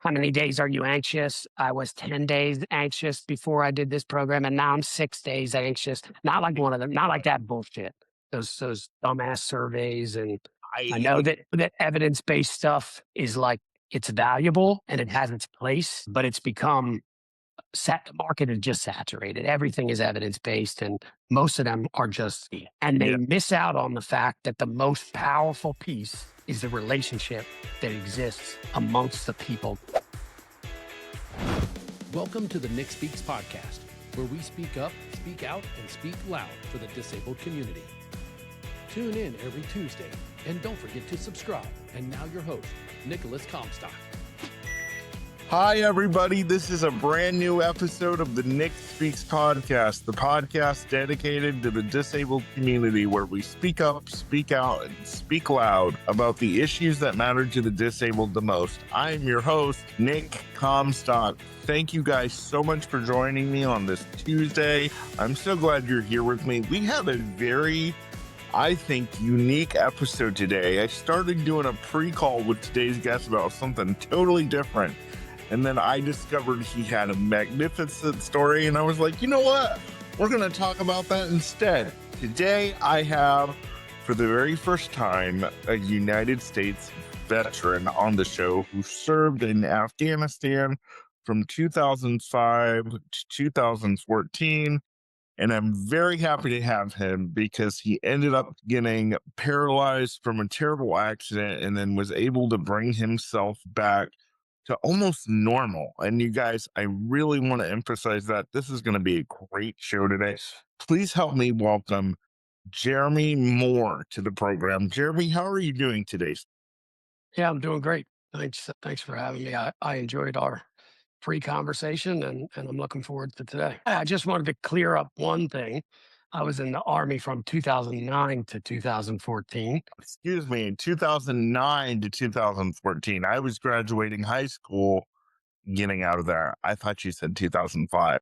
how many days are you anxious? I was 10 days anxious before I did this program, and now I'm 6 days anxious. Not like one of them, not like that bullshit. Those dumbass surveys. And I I know that evidence-based stuff is like it's valuable and it has its place, but it's become the market is just saturated. Everything is evidence-based, and most of them are just, and they Yeah. miss out on the fact that the most powerful piece is the relationship that exists amongst the people. Welcome to the Nick Speaks podcast, where we speak up, speak out, and speak loud for the disabled community. Tune in every Tuesday, and don't forget to subscribe. And now your host, Nicolas Comstock. Hi, everybody. This is a brand new episode of the Nick Speaks podcast, the podcast dedicated to the disabled community where we speak up, speak out, and speak loud about the issues that matter to the disabled the most. I'm your host, Nick Comstock. Thank you guys so much for joining me on this Tuesday. I'm so glad you're here with me. We have a very, I think, unique episode today. I started doing a pre-call with today's guest about something totally different. And then I discovered he had a magnificent story, and I was like, you know what? We're going to talk about that instead. Today, I have, for the very first time, a United States veteran on the show who served in Afghanistan from 2005 to 2014. And I'm very happy to have him because he ended up getting paralyzed from a terrible accident and then was able to bring himself back to almost normal. And you guys, I really want to emphasize that this is going to be a great show today. Please help me welcome Jeremy Moore to the program. Jeremy, how are you doing today? Yeah, I'm doing great. Thanks for having me. I enjoyed our pre-conversation, and I'm looking forward to today. I just wanted to clear up one thing. I was in the Army from 2009 to 2014. Excuse me, 2009 to 2014. I was graduating high school, getting out of there. I thought you said 2005.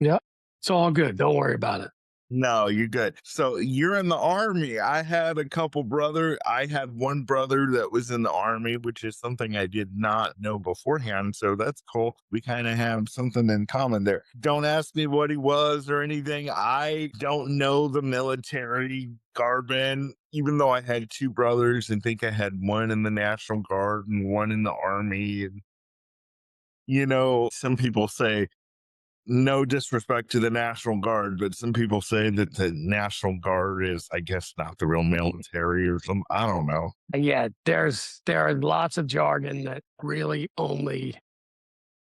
Yep. It's all good. Don't worry about it. No, you're good. So you're in the Army. I had one brother that was in the Army, which is something I did not know beforehand. So that's cool. We kind of have something in common there. Don't ask me what he was or anything. I don't know the military jargon, even though I had two brothers. I think I had one in the National Guard and one in the Army. And, some people say, no disrespect to the National Guard, but some people say that the National Guard is, I guess, not the real military or something. I don't know. Yeah, there are lots of jargon that really only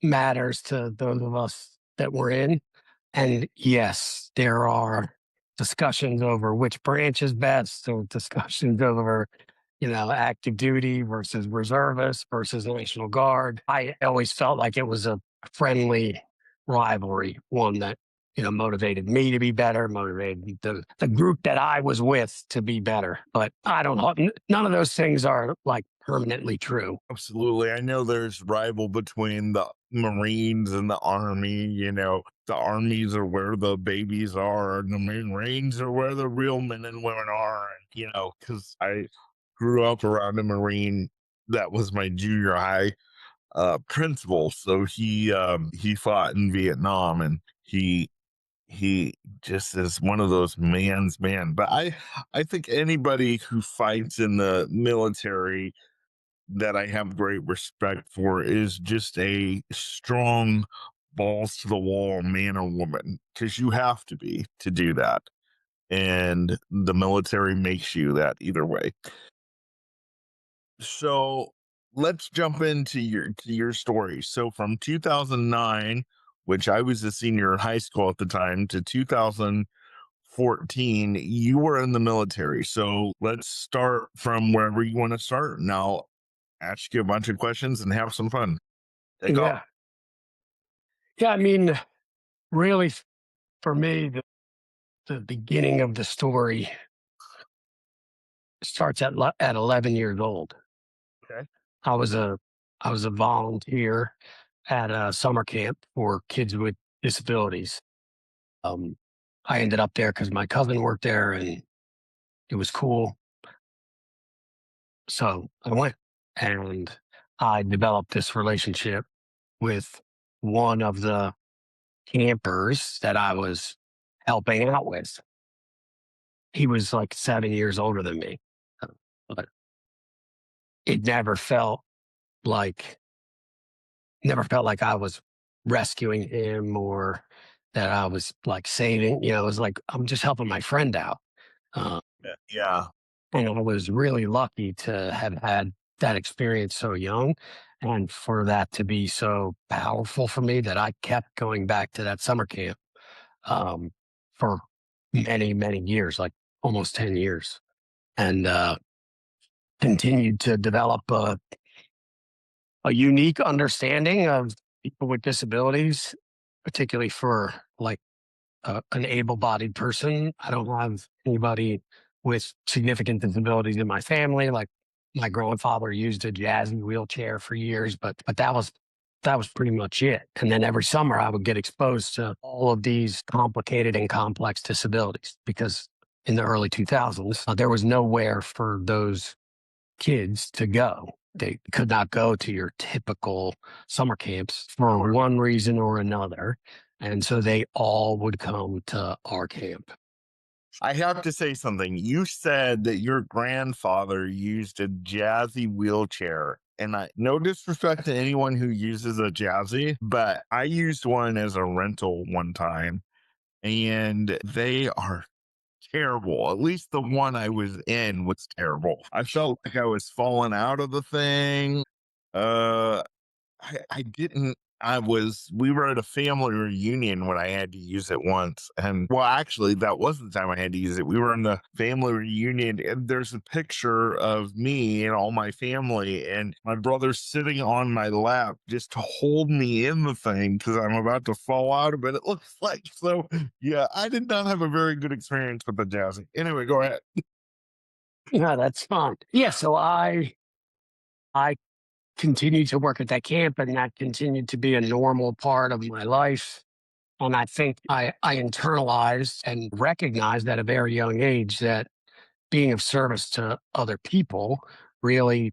matters to those of us that we're in. And yes, there are discussions over which branch is best, or discussions over, active duty versus reservist versus National Guard. I always felt like it was a friendly rivalry, one that, motivated me to be better, motivated the group that I was with to be better. But I don't know. None of those things are like permanently true. Absolutely. I know there's rival between the Marines and the Army. The armies are where the babies are, and the Marines are where the real men and women are. Because I grew up around a Marine that was my junior high principal. So he fought in Vietnam, and he just is one of those man's man. But I think anybody who fights in the military that I have great respect for is just a strong, balls to the wall man or woman, because you have to be to do that. And the military makes you that either way. So let's jump into your story. So from 2009, which I was a senior in high school at the time, to 2014, you were in the military. So let's start from wherever you want to start. And I'll ask you a bunch of questions and have some fun. Take off. Yeah. I mean, really, for me, the beginning of the story starts at 11 years old. Okay. I was a volunteer at a summer camp for kids with disabilities. I ended up there because my cousin worked there, and it was cool. So I went, and I developed this relationship with one of the campers that I was helping out with. He was like 7 years older than me, but it like never felt like I was rescuing him or that I was like saving. It was like I'm just helping my friend out. Uh, Yeah. and I was really lucky to have had that experience so young and for that to be so powerful for me that I kept going back to that summer camp um, for many, many years, like almost 10 years, and continued to develop a unique understanding of people with disabilities, particularly for like an able-bodied person. I don't have anybody with significant disabilities in my family. Like my grandfather used a jazzy wheelchair for years, but that was pretty much it. And then every summer I would get exposed to all of these complicated and complex disabilities because in the early 2000s, there was nowhere for those kids to go. They could not go to your typical summer camps for one reason or another. And so they all would come to our camp. I have to say something. You said that your grandfather used a jazzy wheelchair. And no disrespect to anyone who uses a jazzy, but I used one as a rental one time and they are terrible. At least the one I was in was terrible. I felt like I was falling out of the thing. Uh I didn't. We were at a family reunion when I had to use it once. And well, actually, that wasn't the time I had to use it. We were in the family reunion, and there's a picture of me and all my family, and my brother sitting on my lap just to hold me in the thing because I'm about to fall out of it. It looks like so. Yeah, I did not have a very good experience with the jazzy. Anyway, go ahead. Yeah, that's fun. Yeah, so I continued to work at that camp, and that continued to be a normal part of my life. And I think I internalized and recognized at a very young age that being of service to other people really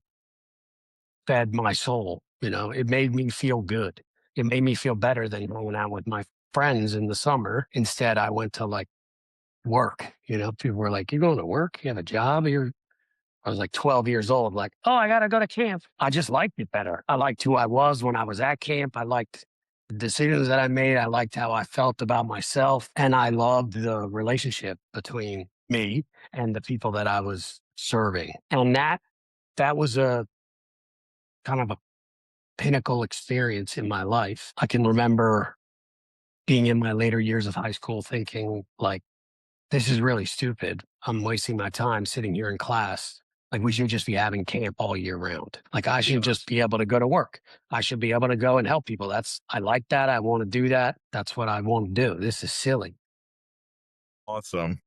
fed my soul. It made me feel good. It made me feel better than going out with my friends in the summer. Instead, I went to like work. People were like, "You going to work? You have a job? I was like 12 years old, like, oh, I got to go to camp." I just liked it better. I liked who I was when I was at camp. I liked the decisions that I made. I liked how I felt about myself. And I loved the relationship between me and the people that I was serving. And that was a kind of a pinnacle experience in my life. I can remember being in my later years of high school thinking, like, this is really stupid. I'm wasting my time sitting here in class. Like, we should just be having camp all year round. Like, I should just be able to go to work. I should be able to go and help people. I like that. I want to do that. That's what I want to do. This is silly. Awesome.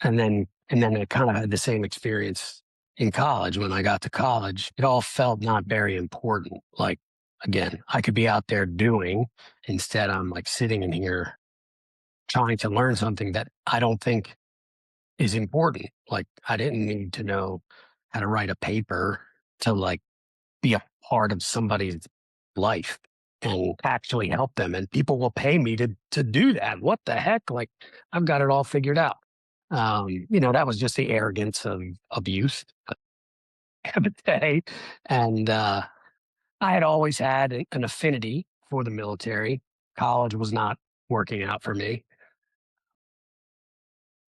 And then I kind of had the same experience in college. When I got to college, it all felt not very important. Like, again, I could be out there doing, instead I'm like sitting in here trying to learn something that I don't think is important. Like, I didn't need to know how to write a paper to like be a part of somebody's life and actually help them. And people will pay me to do that. What the heck? Like, I've got it all figured out. That was just the arrogance of abuse of the day. And I had always had an affinity for the military. College was not working out for me,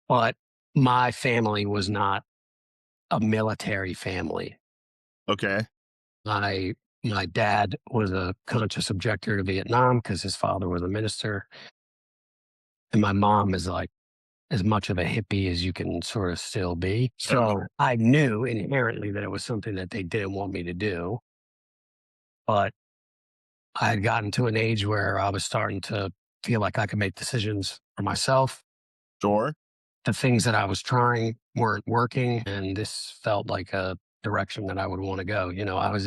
but my family was not a military family. Okay. My dad was a conscious objector to Vietnam because his father was a minister. And my mom is like as much of a hippie as you can sort of still be. So I knew inherently that it was something that they didn't want me to do. But I had gotten to an age where I was starting to feel like I could make decisions for myself. Sure. The things that I was trying weren't working, and this felt like a direction that I would want to go. I was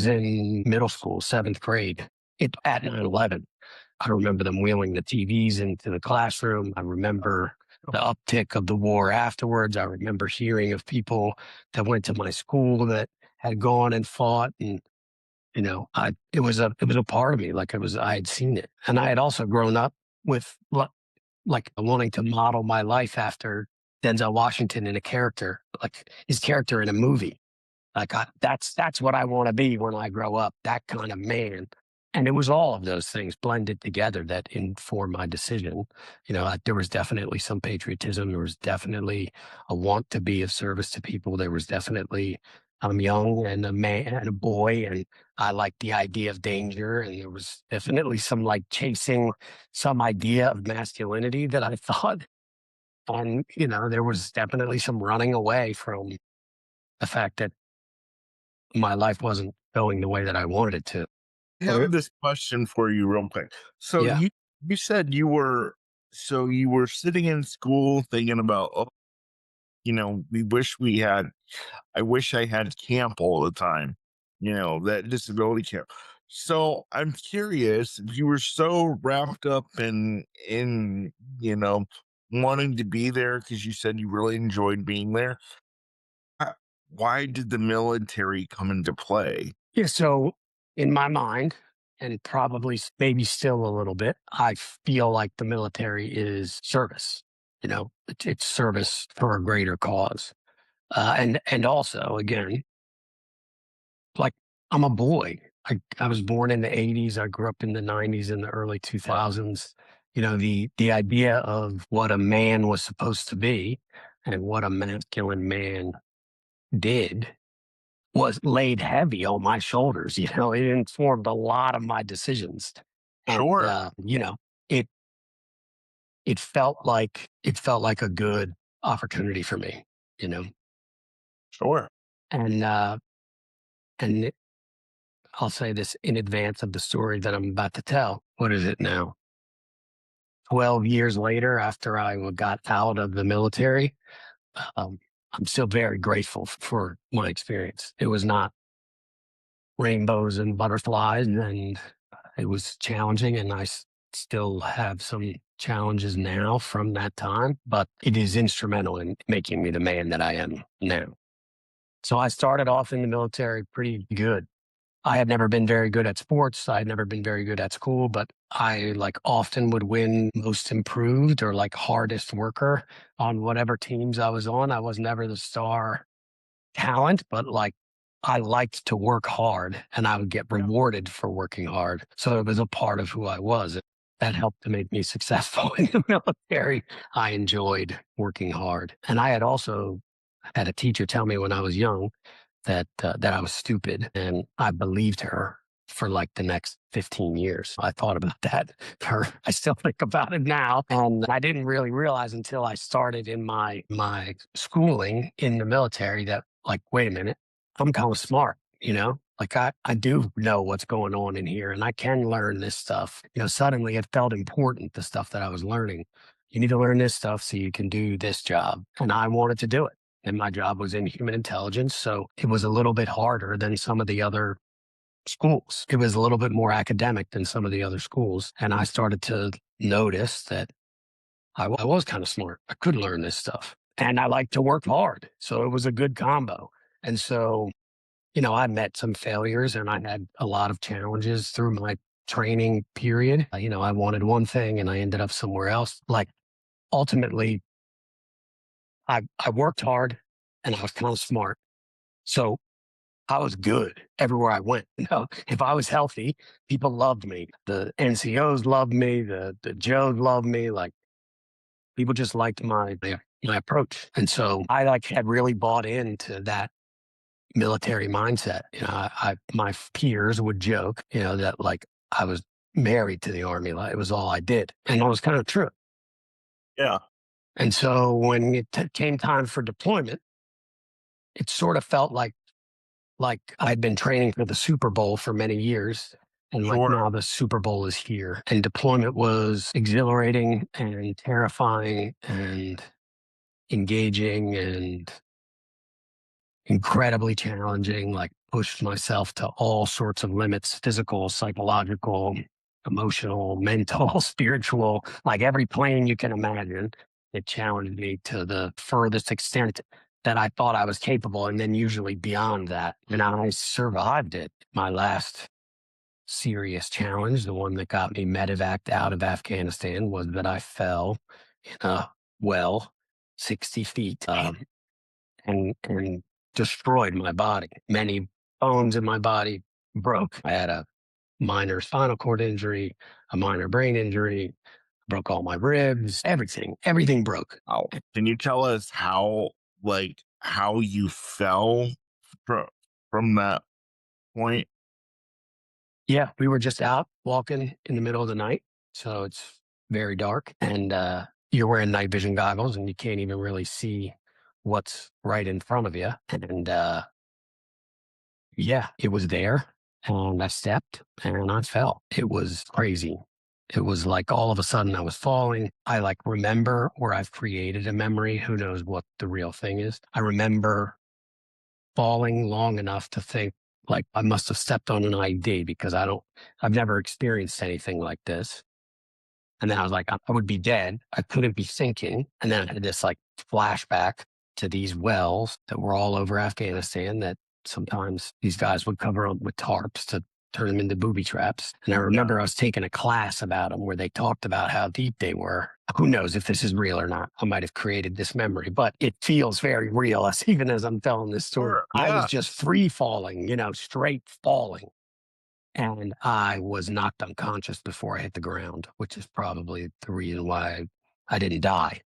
in middle school, seventh grade, at 9/11. I remember them wheeling the TVs into the classroom. I remember the uptick of the war afterwards. I remember hearing of people that went to my school that had gone and fought. And It was a part of me, like I had seen it. And I had also grown up with like wanting to model my life after Denzel Washington in a character, like his character in a movie. Like that's what I want to be when I grow up, that kind of man. And it was all of those things blended together that informed my decision. There was definitely some patriotism. There was definitely a want to be of service to people. There was definitely I'm young and a man and a boy, and I liked the idea of danger. And there was definitely some like chasing some idea of masculinity that I thought. And there was definitely some running away from the fact that my life wasn't going the way that I wanted it to. I Okay. have this question for you real quick. So Yeah. you said you were sitting in school thinking about, oh, we wish we had I wish I had camp all the time, that disability camp. So I'm curious if you were so wrapped up in you know wanting to be there because you said you really enjoyed being there. uh, Why did the military come into play? Yeah. So in my mind, and probably maybe still a little bit, I feel like the military is service. It's service for a greater cause. And also, again, like I'm a boy. I was born in the 80s. I grew up in the 90s and the early 2000s. The idea of what a man was supposed to be and what a masculine man did was laid heavy on my shoulders. It informed a lot of my decisions. And Sure, it it felt like a good opportunity for me, you know. sure, And and I'll say this in advance of the story that I'm about to tell. What is it now? 12 years later, after I got out of the military, um, I'm still very grateful for my experience. It was not rainbows and butterflies, and it was challenging, and still have some challenges now from that time, but it is instrumental in making me the man that I am now. So I started off in the military pretty good. I had never been very good at sports. I had never been very good at school, but I like often would win most improved or like hardest worker on whatever teams I was on. I was never the star talent, but like I liked to work hard and I would get rewarded for working hard. So it was a part of who I was. That helped to make me successful in the military. I enjoyed working hard. And I had also had a teacher tell me when I was young that I was stupid, and I believed her for like the next 15 years. I thought about that. I still think about it now, and I didn't really realize until I started in my schooling in the military that like, wait a minute, I'm kind of smart. Like I do know what's going on in here, and I can learn this stuff. Suddenly it felt important, the stuff that I was learning. You need to learn this stuff so you can do this job, and I wanted to do it, and my job was in human intelligence. So it was a little bit harder than some of the other schools. It was a little bit more academic than some of the other schools. And I started to notice that I was kind of smart. I could learn this stuff and I like to work hard. So it was a good combo. And so, I met some failures and I had a lot of challenges through my training period. I wanted one thing and I ended up somewhere else. Like ultimately, I worked hard and I was kind of smart. So I was good everywhere I went. If I was healthy, people loved me. The NCOs loved me. The Joes loved me. Like people just liked my approach. And so I like had really bought into that military mindset. My peers would joke, that like I was married to the army. Like it was all I did. And it was kind of true. yeah, And so when it came time for deployment, it sort of felt like I'd been training for the Super Bowl for many years. And like sure. now the Super Bowl is here. And deployment was exhilarating and terrifying and engaging and incredibly challenging, like pushed myself to all sorts of limits, physical, psychological, emotional, mental, spiritual, like every plane you can imagine. It challenged me to the furthest extent. that I thought I was capable, and then usually beyond that. And I survived it. My last serious challenge, the one that got me medevaced out of Afghanistan, was that I fell in a well 60 feet and destroyed my body. Many bones in my body broke. I had a minor spinal cord injury, a minor brain injury, broke all my ribs, everything broke. Oh, can you tell us how you fell from that point? Yeah, we were just out walking in the middle of the night. So it's very dark, and you're wearing night vision goggles and you can't even really see what's right in front of you. And yeah, it was there. And I stepped and I fell. It was crazy. It was like all of a sudden I was falling. I like remember, or I've created a memory. Who knows what the real thing is? I remember falling long enough to think like I must have stepped on an ID, because I've never experienced anything like this. And then I was like, I would be dead. I couldn't be sinking. And then I had this like flashback to these wells that were all over Afghanistan that sometimes these guys would cover them with tarps to turn them into booby traps. And I remember I was taking a class about them where they talked about how deep they were. Who knows if this is real or not? I might have created this memory, but it feels very real even as I'm telling this story. Sure, I was yeah. just free falling, straight falling. And I was knocked unconscious before I hit the ground, which is probably the reason why I didn't die.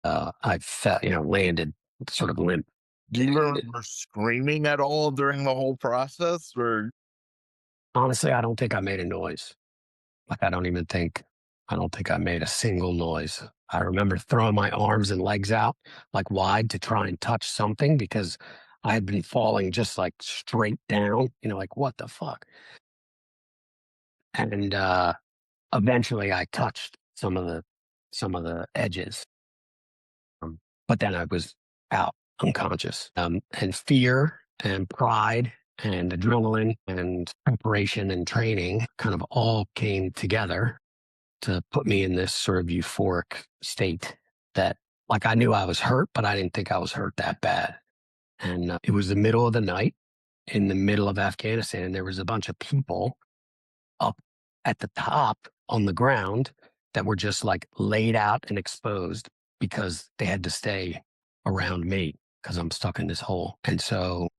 I fell, landed sort of limp. Do you remember screaming at all during the whole process? Or Honestly, I don't think I made a noise. Like, I don't think I made a single noise. I remember throwing my arms and legs out like wide to try and touch something, because I had been falling just like straight down, like what the fuck? And eventually I touched some of the edges. But then I was out unconscious. And fear and pride and adrenaline and preparation and training kind of all came together to put me in this sort of euphoric state that, like, I knew I was hurt, but I didn't think I was hurt that bad. And it was the middle of the night in the middle of Afghanistan. There was a bunch of people up at the top on the ground that were just like laid out and exposed because they had to stay around me because I'm stuck in this hole. And so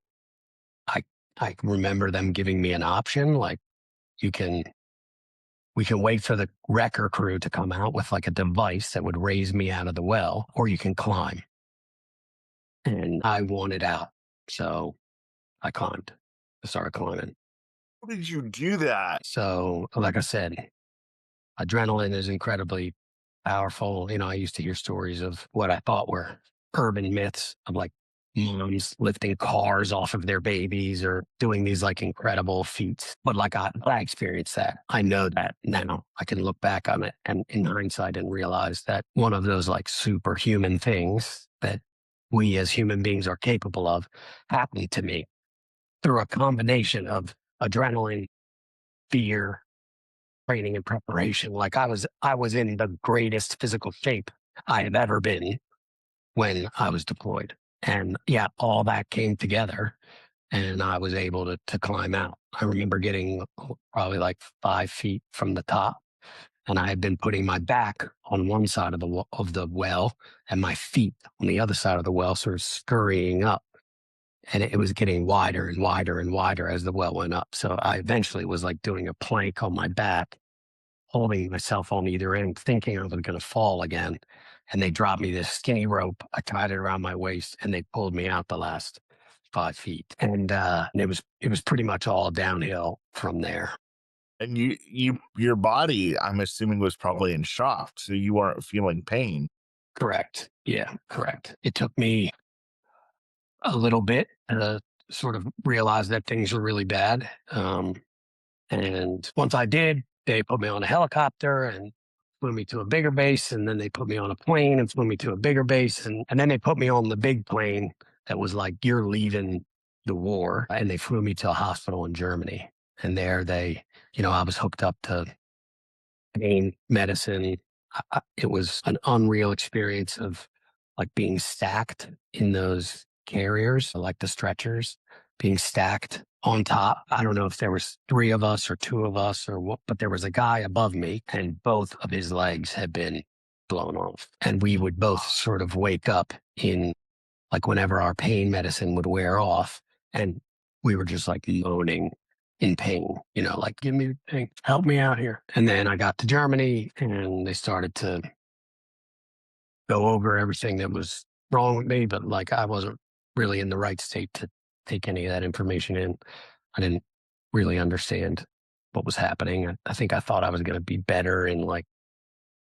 I remember them giving me an option, like, we can wait for the wrecker crew to come out with like a device that would raise me out of the well, or you can climb. And I wanted out. So I climbed. I started climbing. how did you do that? So, like I said, adrenaline is incredibly powerful. I used to hear stories of what I thought were urban myths of like moms lifting cars off of their babies or doing these like incredible feats. But like I experienced that. I know that now. I can look back on it and in hindsight and realize that one of those like superhuman things that we as human beings are capable of happened to me through a combination of adrenaline, fear, training and preparation. Like I was in the greatest physical shape I have ever been when I was deployed. And yeah, all that came together and I was able to climb out. I remember getting probably like 5 feet from the top, and I had been putting my back on one side of the well and my feet on the other side of the well, sort of scurrying up. And it was getting wider and wider and wider as the well went up. So I eventually was like doing a plank on my back, holding myself on either end, thinking I was going to fall again. And they dropped me this skinny rope. I tied it around my waist and they pulled me out the last 5 feet. And it was pretty much all downhill from there. And your body, I'm assuming, was probably in shock, so you weren't feeling pain. Correct. Yeah, correct. It took me a little bit to sort of realize that things were really bad. And once I did, they put me on a helicopter and flew me to a bigger base. And then they put me on a plane and flew me to a bigger base. And then they put me on the big plane that was like, you're leaving the war. And they flew me to a hospital in Germany. And there I was hooked up to pain medicine. It was an unreal experience of like being stacked in those carriers, like the stretchers, being stacked on top. I don't know if there was 3 of us or 2 of us or what, but there was a guy above me and both of his legs had been blown off. And we would both sort of wake up in like whenever our pain medicine would wear off and we were just like moaning in pain, like, give me pain, help me out here. And then I got to Germany and they started to go over everything that was wrong with me, but like I wasn't really in the right state to take any of that information in. I didn't really understand what was happening. I think I thought I was going to be better in like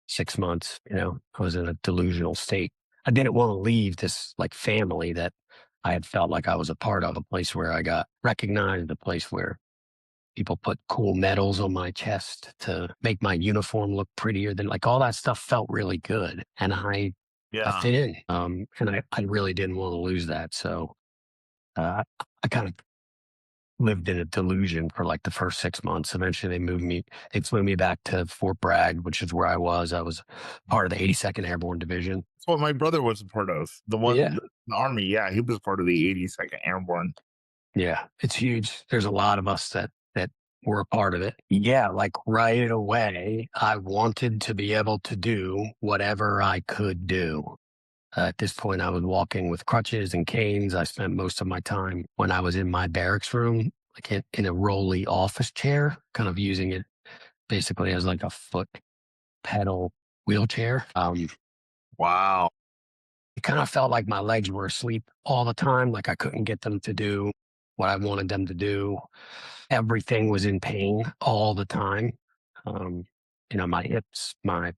6 months. I was in a delusional state. I didn't want to leave this like family that I had felt like I was a part of, a place where I got recognized, a place where people put cool medals on my chest to make my uniform look prettier than, like, all that stuff felt really good. And I Yeah. fit in. And I really didn't want to lose that. So I kind of lived in a delusion for like the first 6 months. Eventually they flew me back to Fort Bragg, which is where I was. I was part of the 82nd Airborne Division. That's what my brother was a part of. The Army. Yeah, he was part of the 82nd Airborne. Yeah, it's huge. There's a lot of us that were a part of it. Yeah, like right away, I wanted to be able to do whatever I could do. At this point, I was walking with crutches and canes. I spent most of my time when I was in my barracks room, like in a rolly office chair, kind of using it basically as like a foot pedal wheelchair. Wow. It kind of felt like my legs were asleep all the time, like I couldn't get them to do what I wanted them to do. Everything was in pain all the time. My hips, my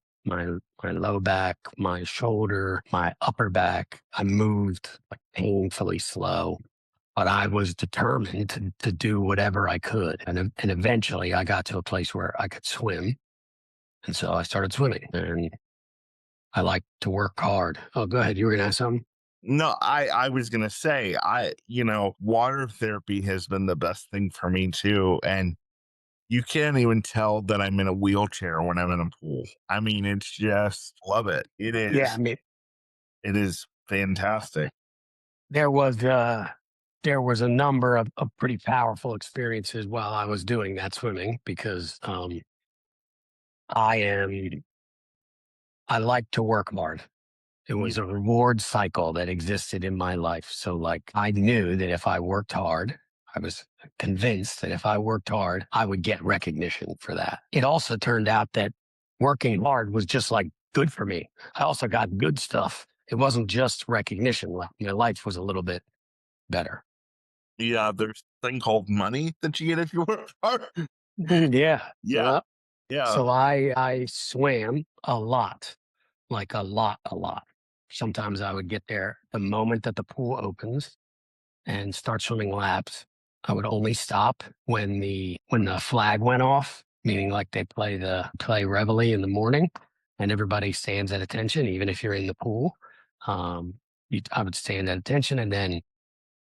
low back, my shoulder, my upper back. I moved like painfully slow, but I was determined to do whatever I could. And eventually I got to a place where I could swim. And so I started swimming, and I like to work hard. Oh, go ahead. You were going to ask something? No, I was going to say, water therapy has been the best thing for me too. And you can't even tell that I'm in a wheelchair when I'm in a pool. I mean, it's just, love it. It is. Yeah, I mean, it is fantastic. there was a number of pretty powerful experiences while I was doing that swimming, because I like to work hard. It was a reward cycle that existed in my life. So like I knew that if I worked hard, I was convinced that if I worked hard, I would get recognition for that. It also turned out that working hard was just like good for me. I also got good stuff. It wasn't just recognition. Like my life was a little bit better. Yeah, there's a thing called money that you get if you work hard. Yeah. Yeah. So I swam a lot, like a lot. Sometimes I would get there the moment that the pool opens and start swimming laps. I would only stop when the flag went off, meaning like they play reveille in the morning, and everybody stands at attention, even if you're in the pool. I would stand at attention, and then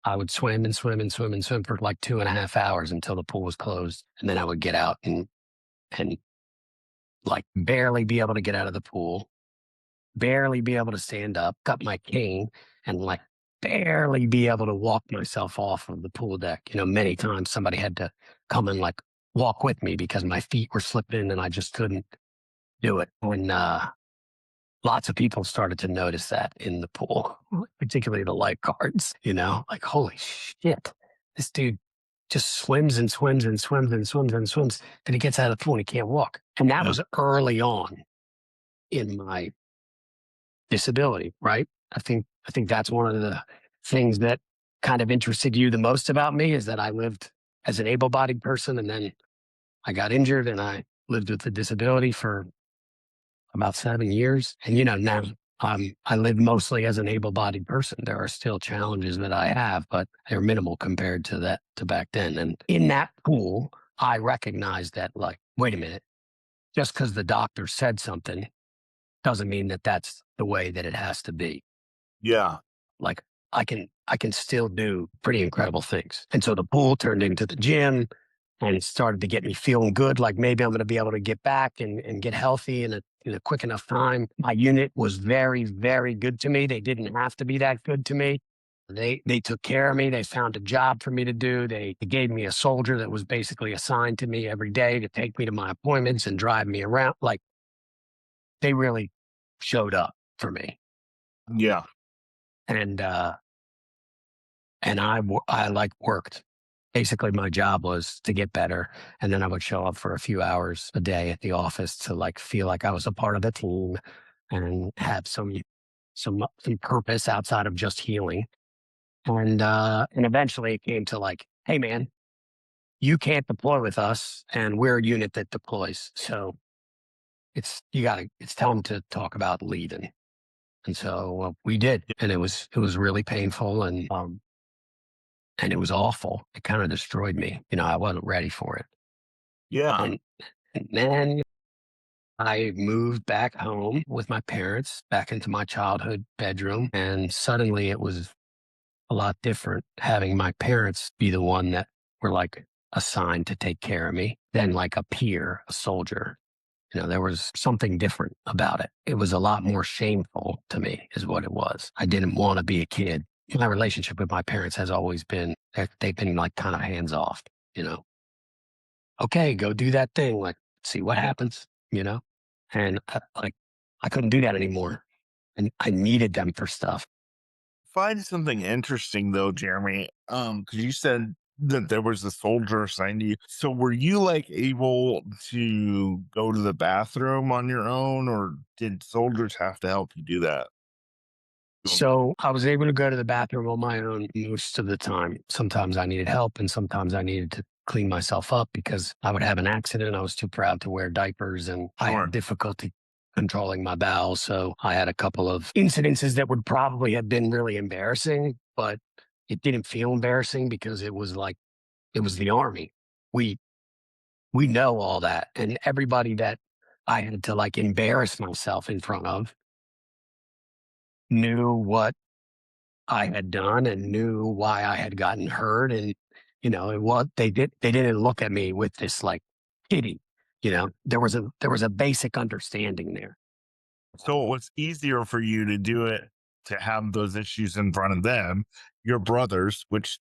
I would swim and swim and swim and swim for like 2.5 hours until the pool was closed, and then I would get out and like barely be able to get out of the pool, barely be able to stand up, cut my cane, and like barely be able to walk myself off of the pool deck. Many times somebody had to come and like walk with me because my feet were slipping and I just couldn't do it. And lots of people started to notice that in the pool, particularly the lifeguards, like, holy shit, this dude just swims and swims and swims and swims and swims. Then he gets out of the pool and he can't walk. And that was early on in my disability, right? I think that's one of the things that kind of interested you the most about me, is that I lived as an able-bodied person, and then I got injured and I lived with a disability for about 7 years. And now I live mostly as an able-bodied person. There are still challenges that I have, but they're minimal compared to back then. And in that pool, I recognized that, like, wait a minute, just because the doctor said something doesn't mean that that's the way that it has to be. Yeah. Like I can still do pretty incredible things. And so the pool turned into the gym, and it started to get me feeling good. Like maybe I'm going to be able to get back and get healthy in in a quick enough time. My unit was very, very good to me. They didn't have to be that good to me. They took care of me. They found a job for me to do. They gave me a soldier that was basically assigned to me every day to take me to my appointments and drive me around. Like, they really showed up for me. Yeah. And I like worked. Basically, my job was to get better, and then I would show up for a few hours a day at the office to like feel like I was a part of the team and have some purpose outside of just healing. And eventually it came to like, hey man, you can't deploy with us, and we're a unit that deploys. So it's time to talk about leading. And so we did, and it was really painful, and it was awful. It kind of destroyed me. I wasn't ready for it. Yeah. And then I moved back home with my parents, back into my childhood bedroom, and suddenly it was a lot different having my parents be the one that were like assigned to take care of me than like a peer, a soldier. There was something different about it. It was a lot more shameful to me, is what it was. I didn't want to be a kid. My relationship with my parents has always been, they've been like kind of hands off, okay, go do that thing. Like, see what happens. And I couldn't do that anymore. And I needed them for stuff. Find something interesting though, Jeremy. Because you said that there was a soldier assigned to you. So were you like able to go to the bathroom on your own, or did soldiers have to help you do that? So I was able to go to the bathroom on my own most of the time. Sometimes I needed help, and sometimes I needed to clean myself up because I would have an accident. I was too proud to wear diapers, and I Sure. had difficulty controlling my bowels. So I had a couple of incidences that would probably have been really embarrassing, but it didn't feel embarrassing because it was the Army. We know all that, and everybody that I had to like embarrass myself in front of knew what I had done and knew why I had gotten hurt. And, they didn't look at me with this like pity. There was a basic understanding there. So it was easier for you to do it, to have those issues in front of them, your brothers, which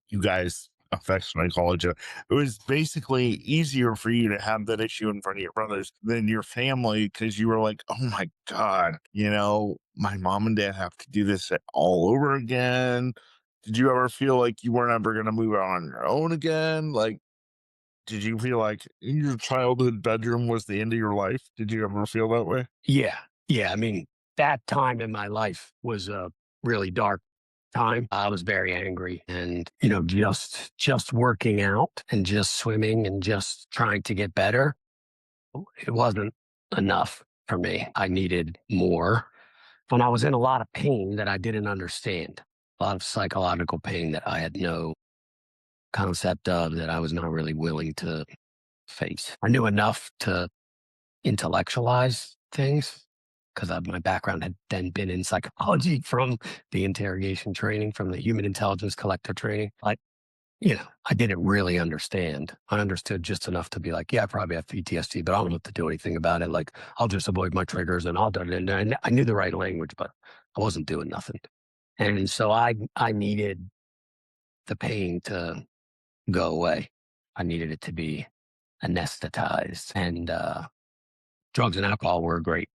you guys affectionately call it. It was basically easier for you to have that issue in front of your brothers than your family, because you were like, oh my God, my mom and dad have to do this all over again. Did you ever feel like you weren't ever going to move out on your own again? Like, did you feel like your childhood bedroom was the end of your life? Did you ever feel that way? Yeah. Yeah. I mean, that time in my life was a really dark time. I was very angry, and, just working out and just swimming and just trying to get better. It wasn't enough for me. I needed more. And I was in a lot of pain that I didn't understand, a lot of psychological pain that I had no concept of, that I was not really willing to face. I knew enough to intellectualize things because my background had then been in psychology from the interrogation training, from the human intelligence collector training. I didn't really understand. I understood just enough to be like, yeah, I probably have PTSD, but I don't have to do anything about it. Like, I'll just avoid my triggers and I'll do it. And I knew the right language, but I wasn't doing nothing. And so I needed the pain to go away. I needed it to be anesthetized. And drugs and alcohol were a great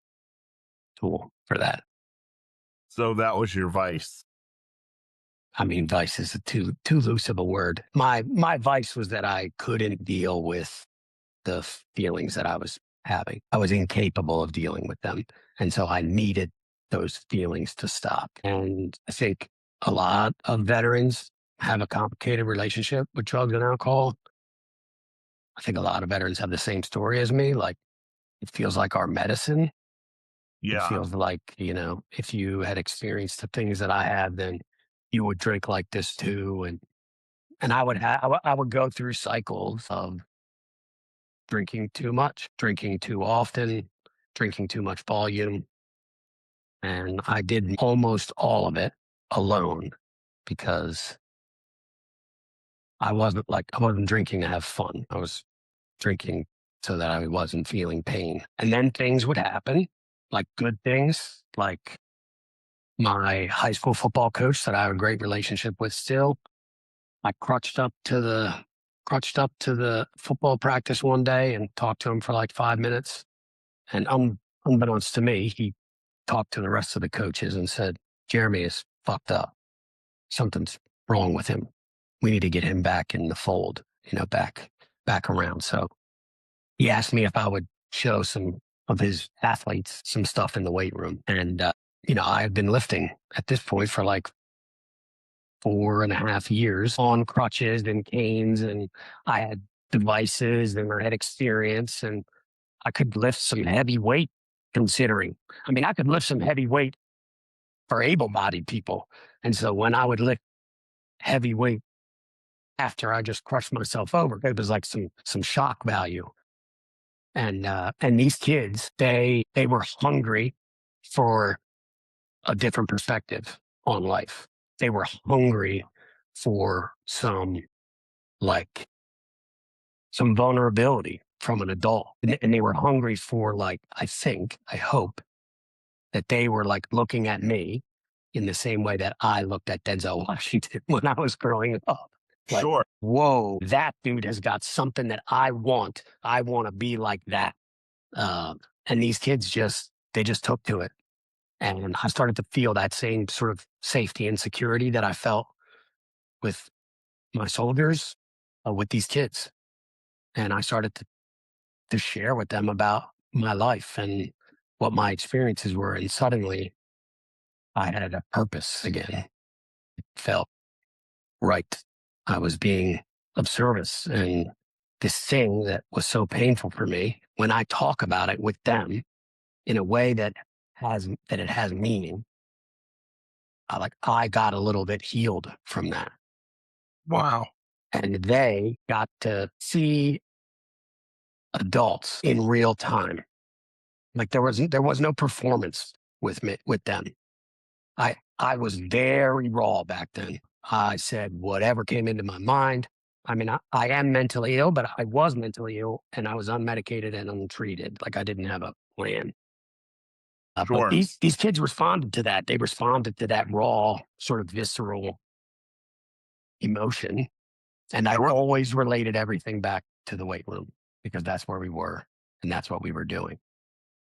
tool for that. So that was your vice. I mean, vice is too loose of a word. My vice was that I couldn't deal with the feelings that I was having. I was incapable of dealing with them. And so I needed those feelings to stop. And I think a lot of veterans have a complicated relationship with drugs and alcohol. I think a lot of veterans have the same story as me. Like, it feels like our medicine. It Yeah. feels like, if you had experienced the things that I had, then you would drink like this too. And I would go through cycles of drinking too much, drinking too often, drinking too much volume. And I did almost all of it alone because I wasn't drinking to have fun. I was drinking so that I wasn't feeling pain. And then things would happen, like good things, like my high school football coach that I have a great relationship with still. I crutched up to the football practice one day and talked to him for like 5 minutes. And unbeknownst to me, he talked to the rest of the coaches and said, Jeremy is fucked up. Something's wrong with him. We need to get him back in the fold, back around. So he asked me if I would show some of his athletes some stuff in the weight room. And, I had been lifting at this point for like 4.5 years on crutches and canes, and I had devices and I had experience, and I could lift some heavy weight considering. I mean, I could lift some heavy weight for able-bodied people. And so when I would lift heavy weight after I just crushed myself over, it was like some shock value. And these kids, they were hungry for a different perspective on life. They were hungry for some vulnerability from an adult. And they were hungry for I hope that they were like looking at me in the same way that I looked at Denzel Washington when I was growing up. Like, Sure. whoa, that dude has got something that I want. I want to be like that. And these kids they just took to it. And I started to feel that same sort of safety and security that I felt with my soldiers, with these kids. And I started to share with them about my life and what my experiences were. And suddenly I had a purpose again. It felt right. I was being of service. And this thing that was so painful for me, when I talk about it with them in a way that it has meaning, I got a little bit healed from that. Wow. And they got to see adults in real time. Like there was no performance with them. I was very raw back then. I said whatever came into my mind. I mean, I am mentally ill, but I was mentally ill and I was unmedicated and untreated. Like I didn't have a plan. But Sure. these kids responded to that. They responded to that raw, sort of visceral emotion. And I Sure. always related everything back to the weight room because that's where we were and that's what we were doing.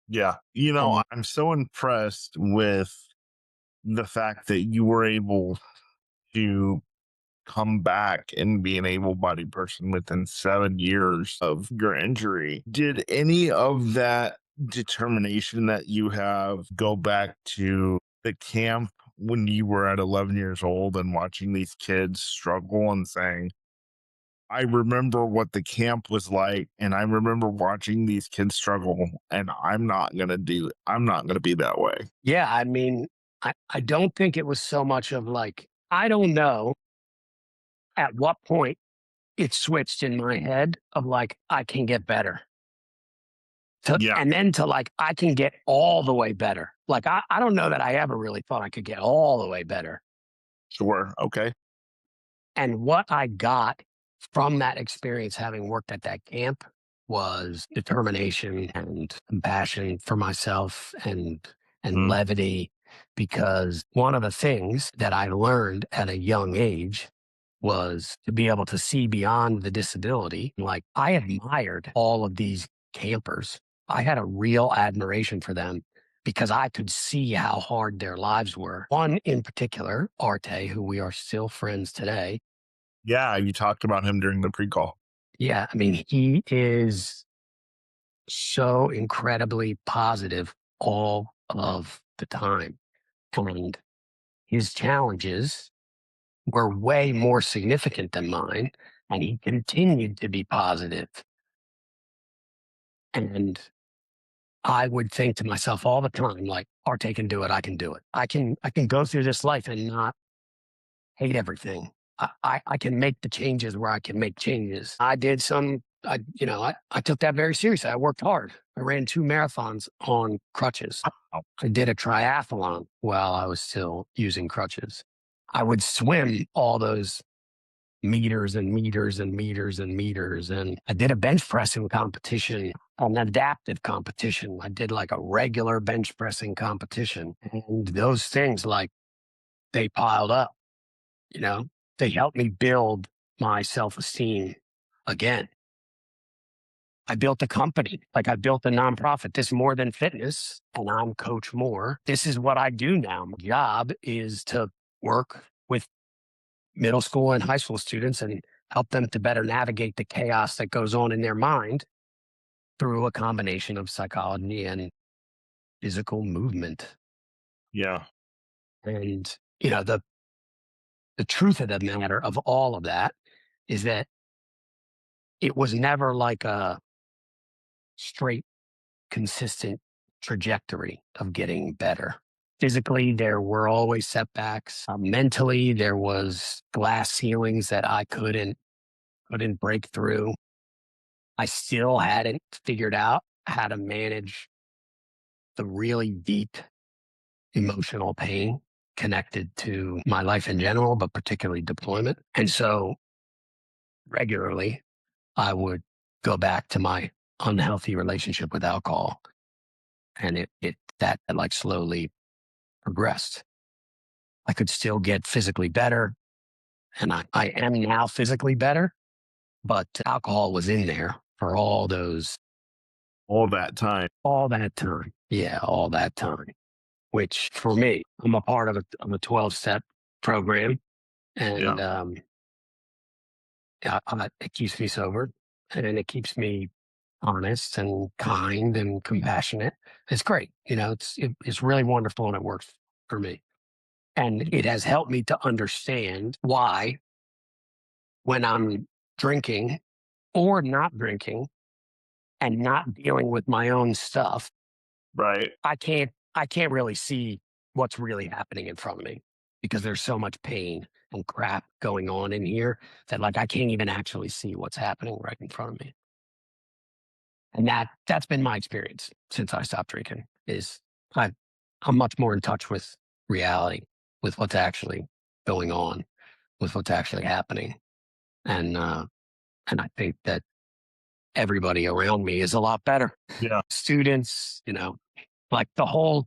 Yeah. Um, I'm so impressed with the fact that you were able to come back and be an able-bodied person within 7 years of your injury. Did any of that determination that you have go back to the camp when you were at 11 years old and watching these kids struggle and saying, I remember what the camp was like, and I remember watching these kids struggle, and I'm not going to be that way. yeah, I mean, I don't think it was so much of I don't know at what point it switched in my head of I can get better. Yeah. And then to I can get all the way better. I don't know that I ever really thought I could get all the way better. Sure. Okay. And what I got from that experience, having worked at that camp, was determination and compassion for myself and Mhm. levity. Because one of the things that I learned at a young age was to be able to see beyond the disability. I admired all of these campers. I had a real admiration for them because I could see how hard their lives were. One in particular, Arte, who we are still friends today. Yeah, you talked about him during the pre-call. Yeah, I mean, he is so incredibly positive all of the time. And his challenges were way more significant than mine. And he continued to be positive. And I would think to myself all the time, Arte can do it. I can do it. I can go through this life and not hate everything. I can make the changes where I can make changes. I did I took that very seriously. I worked hard. I ran 2 marathons on crutches. I did a triathlon while I was still using crutches. I would swim all those meters and meters and meters and meters. And I did a bench pressing competition, an adaptive competition. I did like a regular bench pressing competition. And those things, like, they piled up, you know, they helped me build my self-esteem again. I built a company, like I built a nonprofit. This is More Than Fitness, and I'm Coach Moore. This is what I do now. My job is to work with middle school and high school students and help them to better navigate the chaos that goes on in their mind through a combination of psychology and physical movement. Yeah. And, you know, the truth of the matter of all of that is that it was never like a straight, consistent trajectory of getting better. Physically, there were always setbacks. Mentally, there was glass ceilings that I couldn't break through. I still hadn't figured out how to manage the really deep emotional pain connected to my life in general, but particularly deployment. And so regularly, I would go back to my unhealthy relationship with alcohol. And that like slowly progressed. I could still get physically better, and I am now physically better, but alcohol was in there for all that time. Yeah, all that time, which for me, I'm a part of a 12-step program, and it keeps me sober, and it keeps me honest and kind and compassionate. It's great. You know, it's really wonderful, and it works for me. And it has helped me to understand why, when I'm drinking or not drinking and not dealing with my own stuff, Right. I can't really see what's really happening in front of me, because there's so much pain and crap going on in here that, like, I can't even actually see what's happening right in front of me. And that's been my experience since I stopped drinking. I'm much more in touch with reality, with what's actually going on, with what's actually happening. And I think that everybody around me is a lot better. Yeah. Students, you know, like the whole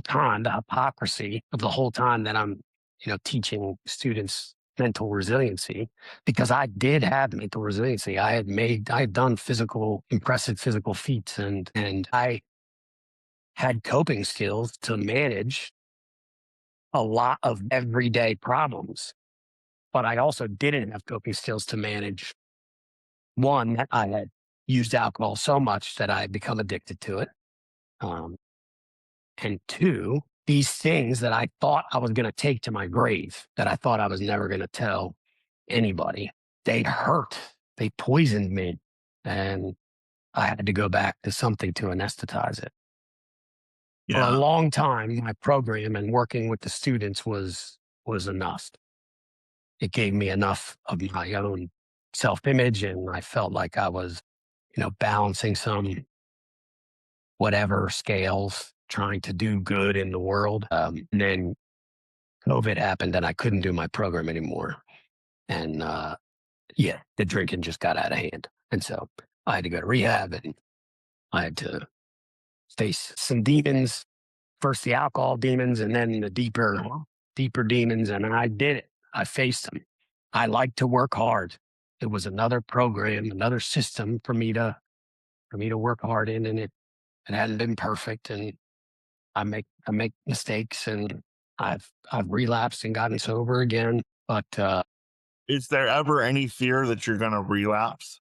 time, the hypocrisy of the whole time that I'm, you know, teaching students mental resiliency, because I did have mental resiliency. I had done impressive physical feats, and I had coping skills to manage a lot of everyday problems. But I also didn't have coping skills to manage, one, that I had used alcohol so much that I had become addicted to it. And two, these things that I thought I was going to take to my grave, that I thought I was never going to tell anybody, they hurt. They poisoned me. And I had to go back to something to anesthetize it. For a long time, my program and working with the students was enough. It gave me enough of my own self-image, and I felt like I was, you know, balancing some whatever scales, trying to do good in the world. And then COVID happened, and I couldn't do my program anymore. And the drinking just got out of hand. And so I had to go to rehab, and I had to face some demons, first the alcohol demons, and then the deeper demons. And I did it. I faced them. I like to work hard. It was another program, another system for me to work hard in, and it hadn't been perfect. And I make mistakes, and I've relapsed and gotten sober again. But is there ever any fear that you're going to relapse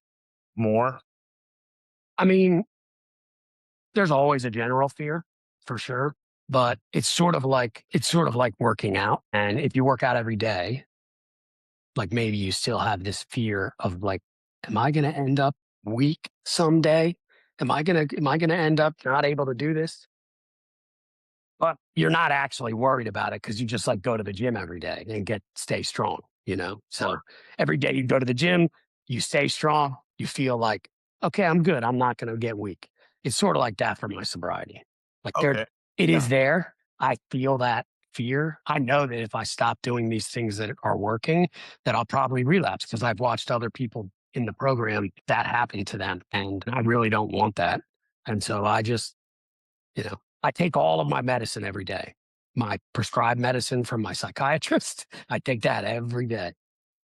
more? I mean, there's always a general fear, for sure, but it's sort of like working out. And if you work out every day, like, maybe you still have this fear of, like, am I going to end up weak someday? Am I going to end up not able to do this? But you're not actually worried about it, because you just, like, go to the gym every day and stay strong, you know? So every day you go to the gym, you stay strong, you feel like, okay, I'm good. I'm not going to get weak. It's sort of like that for my sobriety. Like, it is there. I feel that fear. I know that if I stop doing these things that are working, that I'll probably relapse because I've watched other people in the program that happen to them. And I really don't want that. And so I just, I take all of my medicine every day. My prescribed medicine from my psychiatrist, I take that every day.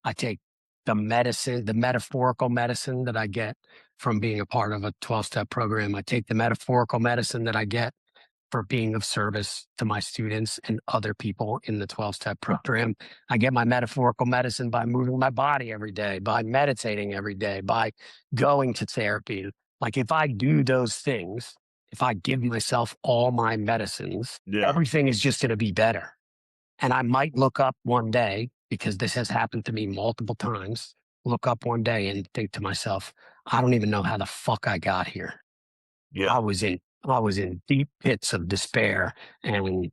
I take the medicine, the metaphorical medicine that I get from being a part of a 12-step program. I take the metaphorical medicine that I get for being of service to my students and other people in the 12-step program. I get my metaphorical medicine by moving my body every day, by meditating every day, by going to therapy. Like if I do those things, if I give myself all my medicines, Yeah. everything is just going to be better. And I might look up one day, because this has happened to me multiple times, look up one day and think to myself, I don't even know how the fuck I got here. Yeah. I was in deep pits of despair. And,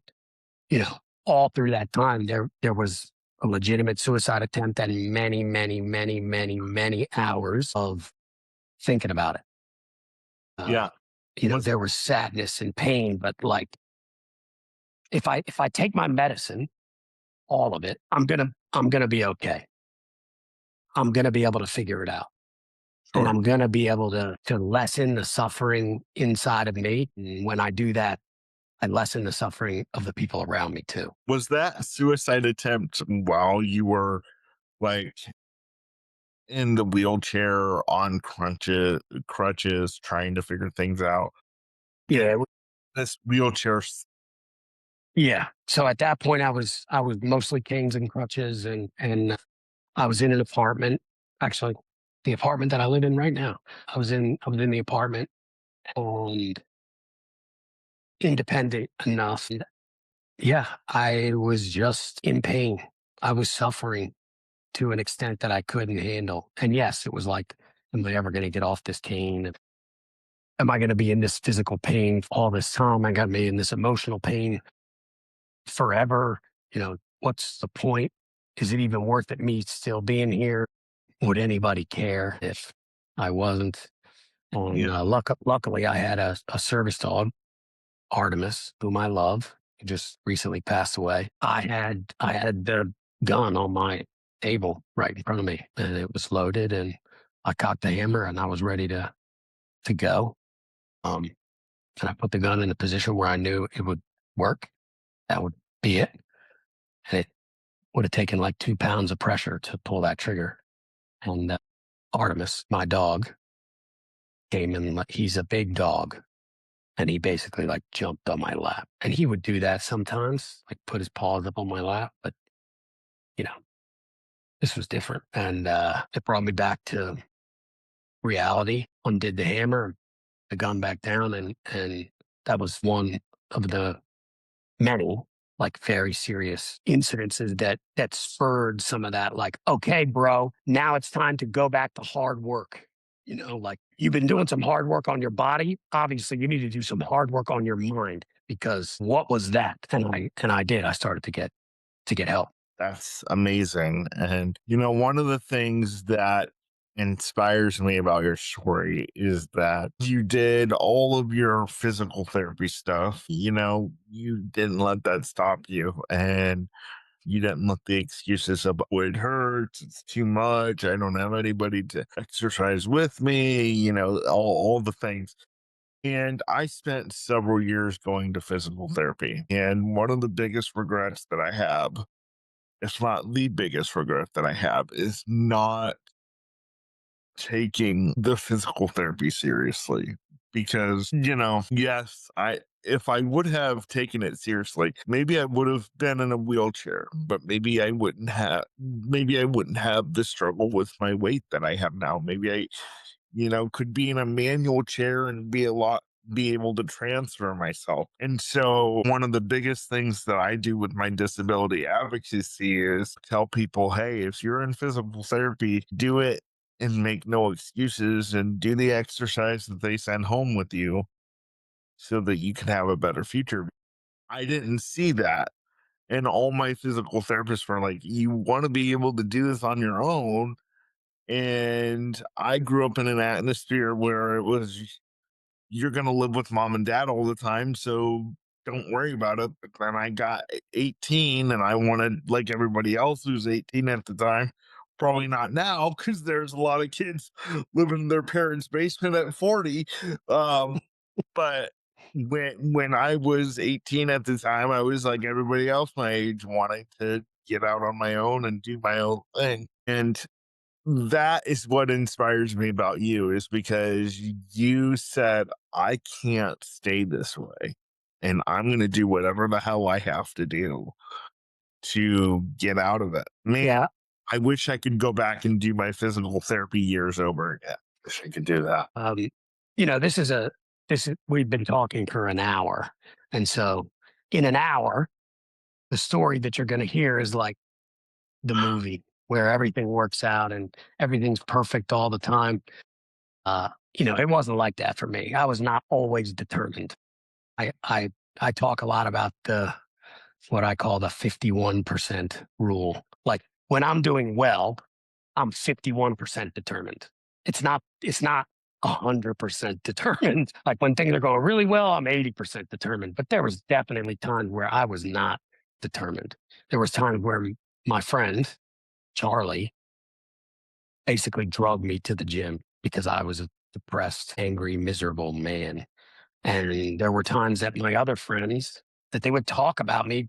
all through that time, there was a legitimate suicide attempt and many, many, many, many, many hours of thinking about it. Yeah. There was sadness and pain, but like, if I take my medicine, all of it, I'm gonna be okay. I'm gonna be able to figure it out. And Sure. I'm gonna be able to lessen the suffering inside of me. And when I do that, I lessen the suffering of the people around me too. Was that a suicide attempt while you were like in the wheelchair on crutches, trying to figure things out? Yeah, This wheelchair. yeah. So at that point, I was mostly canes and crutches, and I was in an apartment. Actually, the apartment that I live in right now. I was in the apartment and independent enough. Yeah, I was just in pain. I was suffering to an extent that I couldn't handle. And yes, it was like, am I ever going to get off this cane? Am I going to be in this physical pain all this time? I got to be in this emotional pain forever. What's the point? Is it even worth it me still being here? Would anybody care if I wasn't? And Yeah. luckily, I had a service dog, Artemis, whom I love, who just recently passed away. I had the gun on my table right in front of me, and it was loaded, and I cocked the hammer, and I was ready to go. Um, and I put the gun in a position where I knew it would work. That would be it. And it would have taken like 2 pounds of pressure to pull that trigger. And Artemis, my dog, came in. He's a big dog, and he basically like jumped on my lap. And he would do that sometimes, like put his paws up on my lap. But you know, this was different, and it brought me back to reality. Undid the hammer, the gun back down, and that was one of the many like very serious incidences that spurred some of that. Like, okay, bro, now it's time to go back to hard work. Like you've been doing some hard work on your body. Obviously, you need to do some hard work on your mind, because what was that? And I did. I started to get help. That's amazing. And, one of the things that inspires me about your story is that you did all of your physical therapy stuff. You didn't let that stop you. And you didn't let the excuses of, oh, it hurts, it's too much, I don't have anybody to exercise with me, all the things. And I spent several years going to physical therapy. And one of the biggest regrets that I have, if not the biggest regret that I have, is not taking the physical therapy seriously. Because, yes, if I would have taken it seriously, maybe I would have been in a wheelchair, but maybe I wouldn't have the struggle with my weight that I have now. Maybe I, could be in a manual chair and be able to transfer myself. And so one of the biggest things that I do with my disability advocacy is tell people, hey, if you're in physical therapy, do it and make no excuses, and do the exercise that they send home with you so that you can have a better future. I didn't see that. And all my physical therapists were like, you want to be able to do this on your own. And I grew up in an atmosphere where it was, you're going to live with mom and dad all the time. So don't worry about it. But then I got 18 and I wanted, like everybody else who's 18 at the time, probably not now because there's a lot of kids living in their parents' basement at 40. Um, but when I was 18 at the time, I was like everybody else my age, wanting to get out on my own and do my own thing. And that is what inspires me about you, is because you said, I can't stay this way. And I'm going to do whatever the hell I have to do to get out of it. Man, Yeah. I wish I could go back and do my physical therapy years over again. Wish I could do that. We've been talking for an hour. And so in an hour, the story that you're going to hear is like the movie where everything works out and everything's perfect all the time. It wasn't like that for me. I was not always determined. I I I talk a lot about the what I call the 51% rule. Like when I'm doing well, I'm 51% determined. It's not 100% determined. Like when things are going really well, I'm 80% determined. But there was definitely times where I was not determined. There was times where my friend Charlie basically drug me to the gym because I was a depressed, angry, miserable man. And there were times that my other friends that they would talk about me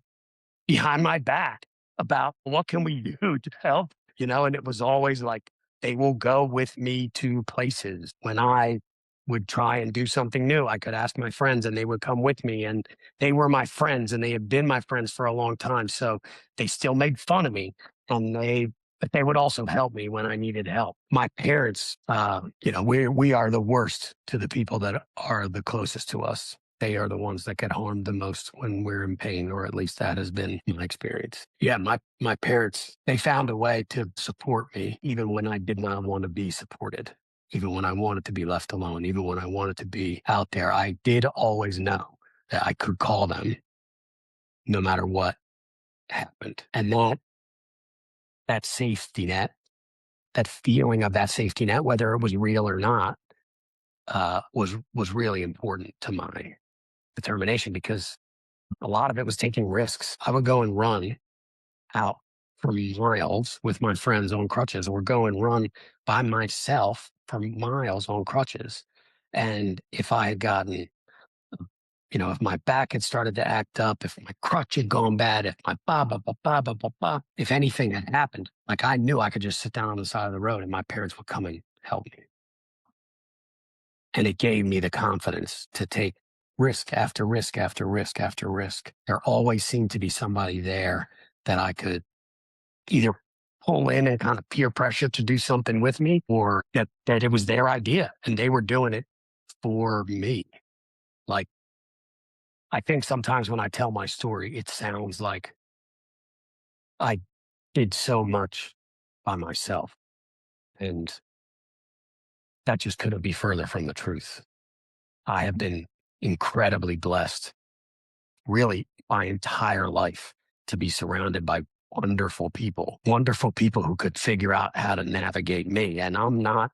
behind my back about what can we do to help, and it was always like they will go with me to places when I would try and do something new. I could ask my friends and they would come with me, and they were my friends and they had been my friends for a long time. So they still made fun of me, and but they would also help me when I needed help. My parents, we are the worst to the people that are the closest to us. They are the ones that get harmed the most when we're in pain, or at least that has been my experience. Yeah, my parents, they found a way to support me even when I did not want to be supported, even when I wanted to be left alone, even when I wanted to be out there. I did always know that I could call them no matter what happened. And that safety net, that feeling of that safety net, whether it was real or not, was really important to my determination, because a lot of it was taking risks. I would go and run out for miles with my friends on crutches, or go and run by myself for miles on crutches. And if I had gotten, if my back had started to act up, if my crutch had gone bad, if my if anything had happened, like I knew I could just sit down on the side of the road and my parents would come and help me. And it gave me the confidence to take risk after risk after risk after risk. There always seemed to be somebody there that I could either pull in and kind of peer pressure to do something with me, or that it was their idea and they were doing it for me. Like, I think sometimes when I tell my story, it sounds like I did so much by myself. And that just couldn't be further from the truth. I have been incredibly blessed, really my entire life, to be surrounded by wonderful people who could figure out how to navigate me. And I'm not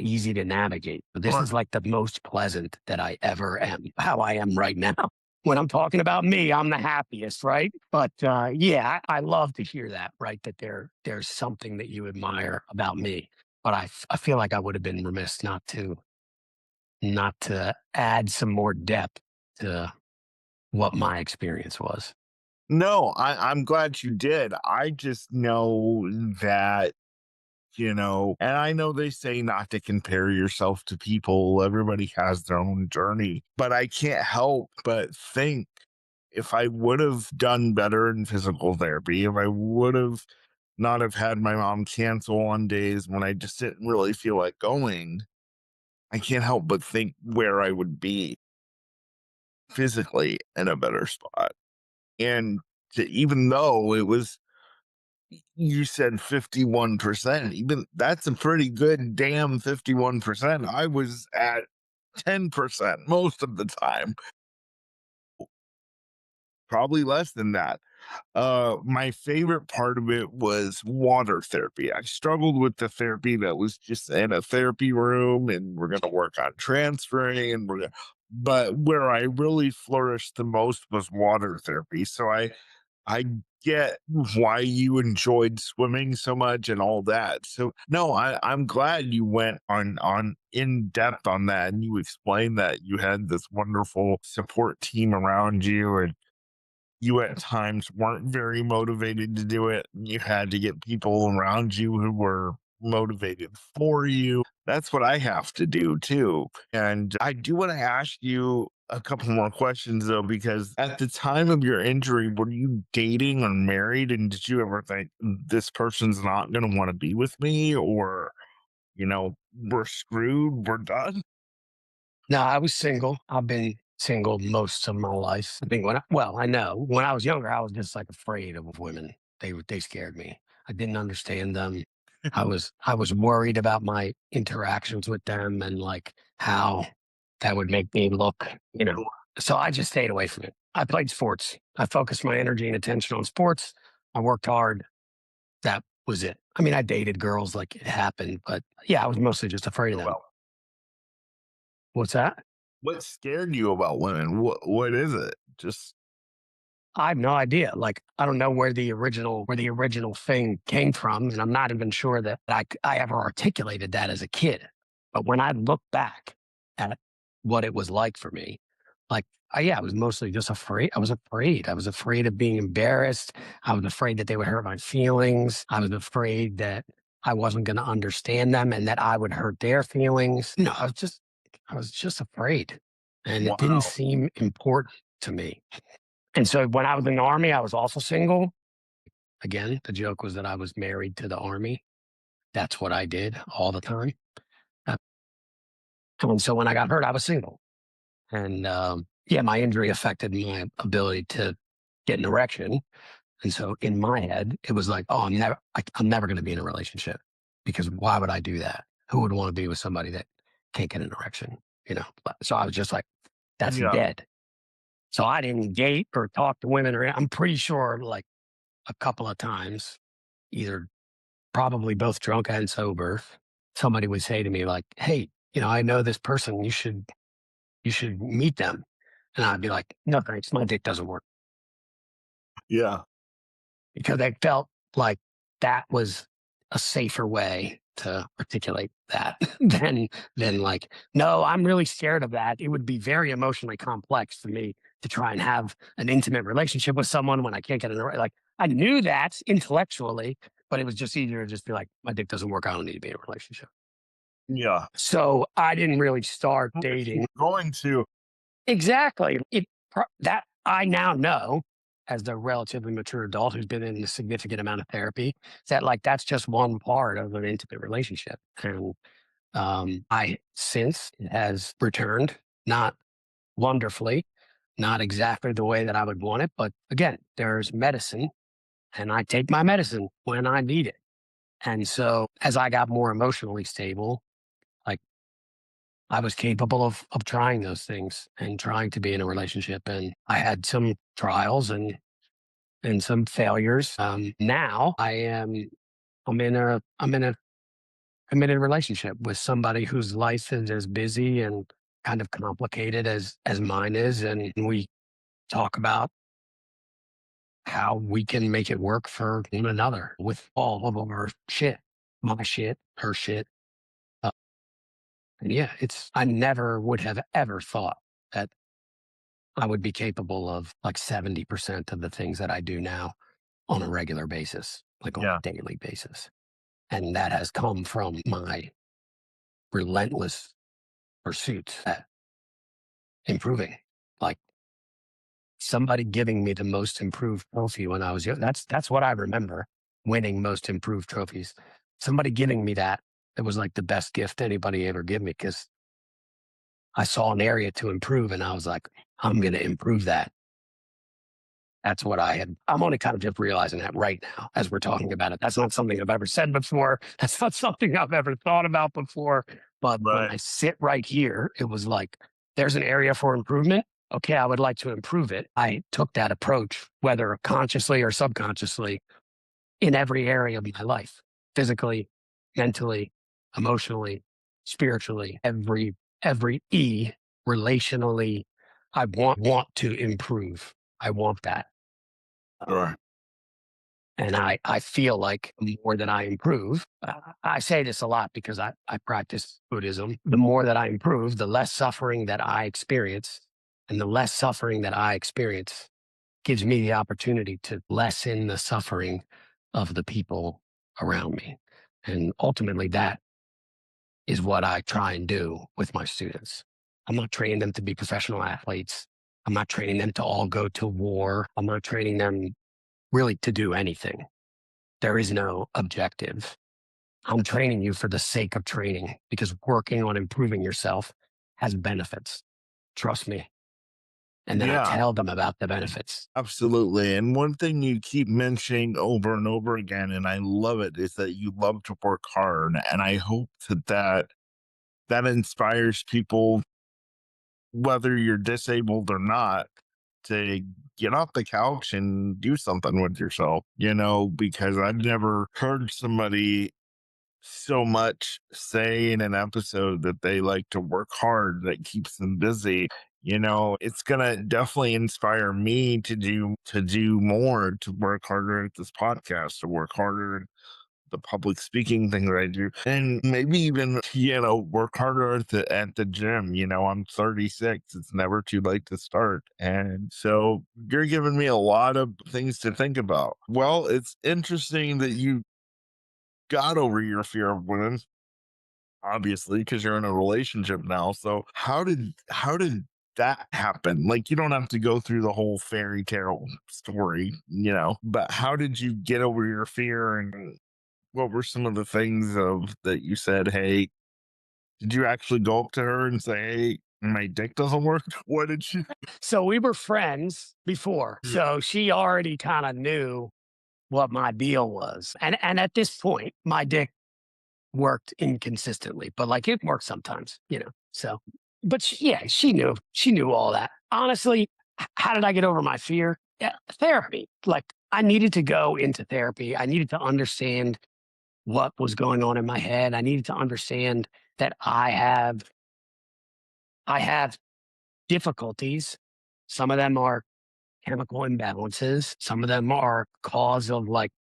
easy to navigate, but this is like the most pleasant that I ever am, how I am right now. When I'm talking about me, I'm the happiest, right? But yeah, I love to hear that, right? That there's something that you admire about me. But I feel like I would have been remiss not to add some more depth to what my experience was. No, I'm glad you did. I just know that, and I know they say not to compare yourself to people. Everybody has their own journey, but I can't help but think, if I would have done better in physical therapy, if I would have not have had my mom cancel on days when I just didn't really feel like going, I can't help but think where I would be physically in a better spot. And even though it was, you said 51%, even that's a pretty good damn 51%. I was at 10% most of the time, probably less than that. My favorite part of it was water therapy. I struggled with the therapy that was just in a therapy room, and we're going to work on transferring, and but where I really flourished the most was water therapy. So I get why you enjoyed swimming so much and all that. So no, I'm glad you went on in depth on that and you explained that you had this wonderful support team around you, and you at times weren't very motivated to do it. You had to get people around you who were motivated for you. That's what I have to do too. And I do want to ask you a couple more questions though, because at the time of your injury, were you dating or married? And did you ever think this person's not going to want to be with me, or, we're screwed, we're done? No, I was single. I've been single most of my life. I think I know when I was younger, I was just like afraid of women. They scared me. I didn't understand them. I was worried about my interactions with them and like how that would make me look. So I just stayed away from it. I played sports. I focused my energy and attention on sports. I worked hard. That was it. I mean, I dated girls like it happened, but yeah, I was mostly just afraid of them. Well, What's that? what scared you about women? What is it? Just I have no idea. Like, I don't know where the original thing came from, and I'm not even sure that I ever articulated that as a kid. But when I look back at what it was like for me, like, yeah, I was mostly just afraid. I was afraid. I was afraid of being embarrassed. I was afraid that they would hurt my feelings. I was afraid that I wasn't going to understand them and that I would hurt their feelings. No, I was just afraid, and it didn't wow. seem important to me. And so when I was in the army, I was also single. Again, the joke was that I was married to the army. That's what I did all the time. Uh, And so when I got hurt, I was single. And yeah, my injury affected my ability to get an erection. And so in my head, it was like, oh, I'm never going to be in a relationship because why would I do that? Who would want to be with somebody that can't get an erection? So I was just like, that's Yeah. dead. So I didn't date or talk to women, or I'm pretty sure like a couple of times, either probably both drunk and sober, somebody would say to me like, "Hey, I know this person. You should meet them." And I'd be like, "No, thanks. My dick doesn't work," Yeah. because I felt like that was a safer way to articulate that than like, no, I'm really scared of that. It would be very emotionally complex for me to try and have an intimate relationship with someone when I can't get like I knew that intellectually, but it was just easier to just be like, my dick doesn't work. I don't need to be in a relationship. Yeah. So I didn't really start If you dating. were going to. Exactly. That I now know as the relatively mature adult who's been in a significant amount of therapy, that like that's just one part of an intimate relationship. And I since it has returned, not wonderfully, not exactly the way that I would want it, but again, there's medicine, and I take my medicine when I need it. And so as I got more emotionally stable, like I was capable of trying those things and trying to be in a relationship. And I had some trials and some failures. Now I'm in a committed relationship with somebody whose life is as busy and kind of complicated as mine is, and we talk about how we can make it work for one another with all of our shit, my shit, her shit. Uh, and yeah, I never would have ever thought that I would be capable of like 70% of the things that I do now on a regular basis, like on Yeah. a daily basis. And that has come from my relentless pursuit at improving. Like somebody giving me the most improved trophy when I was young. That's what I remember, winning most improved trophies. Somebody giving me that, it was like the best gift anybody ever gave me because I saw an area to improve and I was like, I'm going to improve that. That's what I'm only kind of just realizing that right now as we're talking about it. That's not something I've ever said before. That's not something I've ever thought about before. But when Right. I sit right here, it was like, there's an area for improvement. Okay, I would like to improve it. I took that approach, whether consciously or subconsciously, in every area of my life, physically, mentally, emotionally, spiritually, every E relationally, I want to improve. I want that. Sure. And I feel like the more that I improve, I say this a lot because I practice Buddhism. The more that I improve, the less suffering that I experience. And the less suffering that I experience gives me the opportunity to lessen the suffering of the people around me. And ultimately, that is what I try and do with my students. I'm not training them to be professional athletes. I'm not training them to all go to war. I'm not training them really to do anything. There is no objective. I'm training you for the sake of training because working on improving yourself has benefits. Trust me. And then I Yeah, tell them about the benefits. absolutely. And one thing you keep mentioning over and over again, and I love it, is that you love to work hard. And I hope that inspires people, whether you're disabled or not, to get off the couch and do something with yourself, because I've never heard somebody so much say in an episode that they like to work hard that keeps them busy. It's gonna definitely inspire me to do more, to work harder at this podcast, to work harder at the public speaking thing that I do, and maybe even work harder at the gym. I'm 36. It's never too late to start, and so you're giving me a lot of things to think about. Well, it's interesting that you got over your fear of women, obviously, because you're in a relationship now. So how did that happen? Like, you don't have to go through the whole fairy tale story, but how did you get over your fear, and what were some of the things that you said? Hey, did you actually go up to her and say, hey, my dick doesn't work? What did she? So we were friends before. So she already kind of knew what my deal was. And at this point, my dick worked inconsistently, but like it worked sometimes. So, but she knew all that. Honestly, how did I get over my fear? Yeah, therapy. Like I needed to go into therapy. I needed to understand what was going on in my head. I needed to understand that I have difficulties. Some of them are chemical imbalances. Some of them are cause of like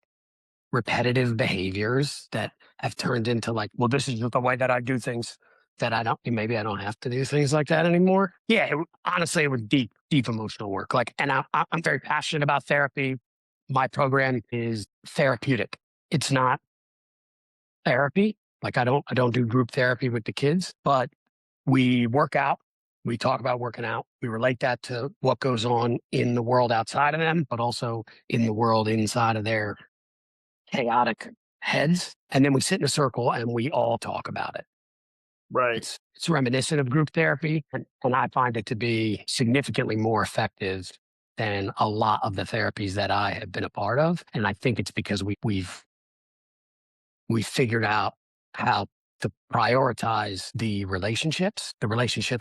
repetitive behaviors that have turned into like, well, this is just the way that I do things that maybe I don't have to do things like that anymore. Yeah. Honestly, it was deep, deep emotional work. Like, and I'm very passionate about therapy. My program is therapeutic. It's not therapy. Like I don't do group therapy with the kids, but we work out. We talk about working out. We relate that to what goes on in the world outside of them, but also in the world inside of their chaotic heads. And then we sit in a circle and we all talk about it. Right. It's reminiscent of group therapy. And I find it to be significantly more effective than a lot of the therapies that I have been a part of. And I think it's because we've figured out how to prioritize the relationships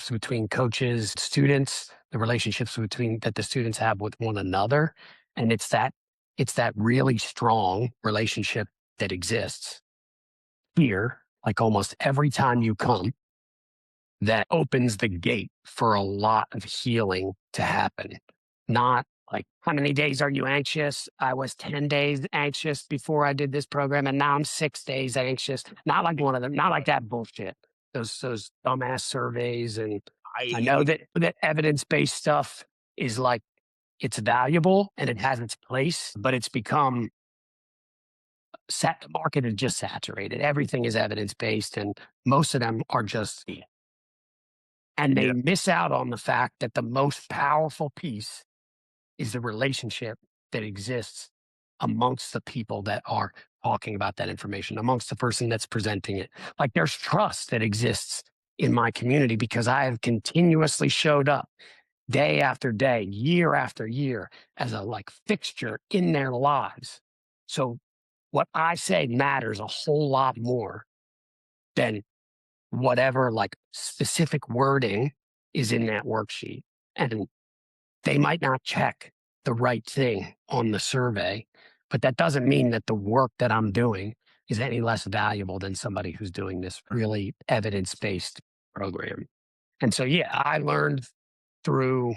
between coaches, students, the relationships that the students have with one another. And it's that really strong relationship that exists here, like almost every time you come, that opens the gate for a lot of healing to happen. Not like, how many days are you anxious? I was 10 days anxious before I did this program, and now I'm 6 days anxious. Not like one of them, not like that bullshit. Those dumbass surveys. And I know that evidence-based stuff is like, it's valuable and it has its place, but it's become the market is just saturated. Everything is evidence-based, and most of them are just, and they miss out on the fact that the most powerful piece is the relationship that exists amongst the people that are talking about that information, amongst the person that's presenting it. Like there's trust that exists in my community because I have continuously showed up day after day, year after year as a like fixture in their lives. So what I say matters a whole lot more than whatever like specific wording is in that worksheet. And they might not check the right thing on the survey, but that doesn't mean that the work that I'm doing is any less valuable than somebody who's doing this really evidence-based program. And so, yeah, I learned through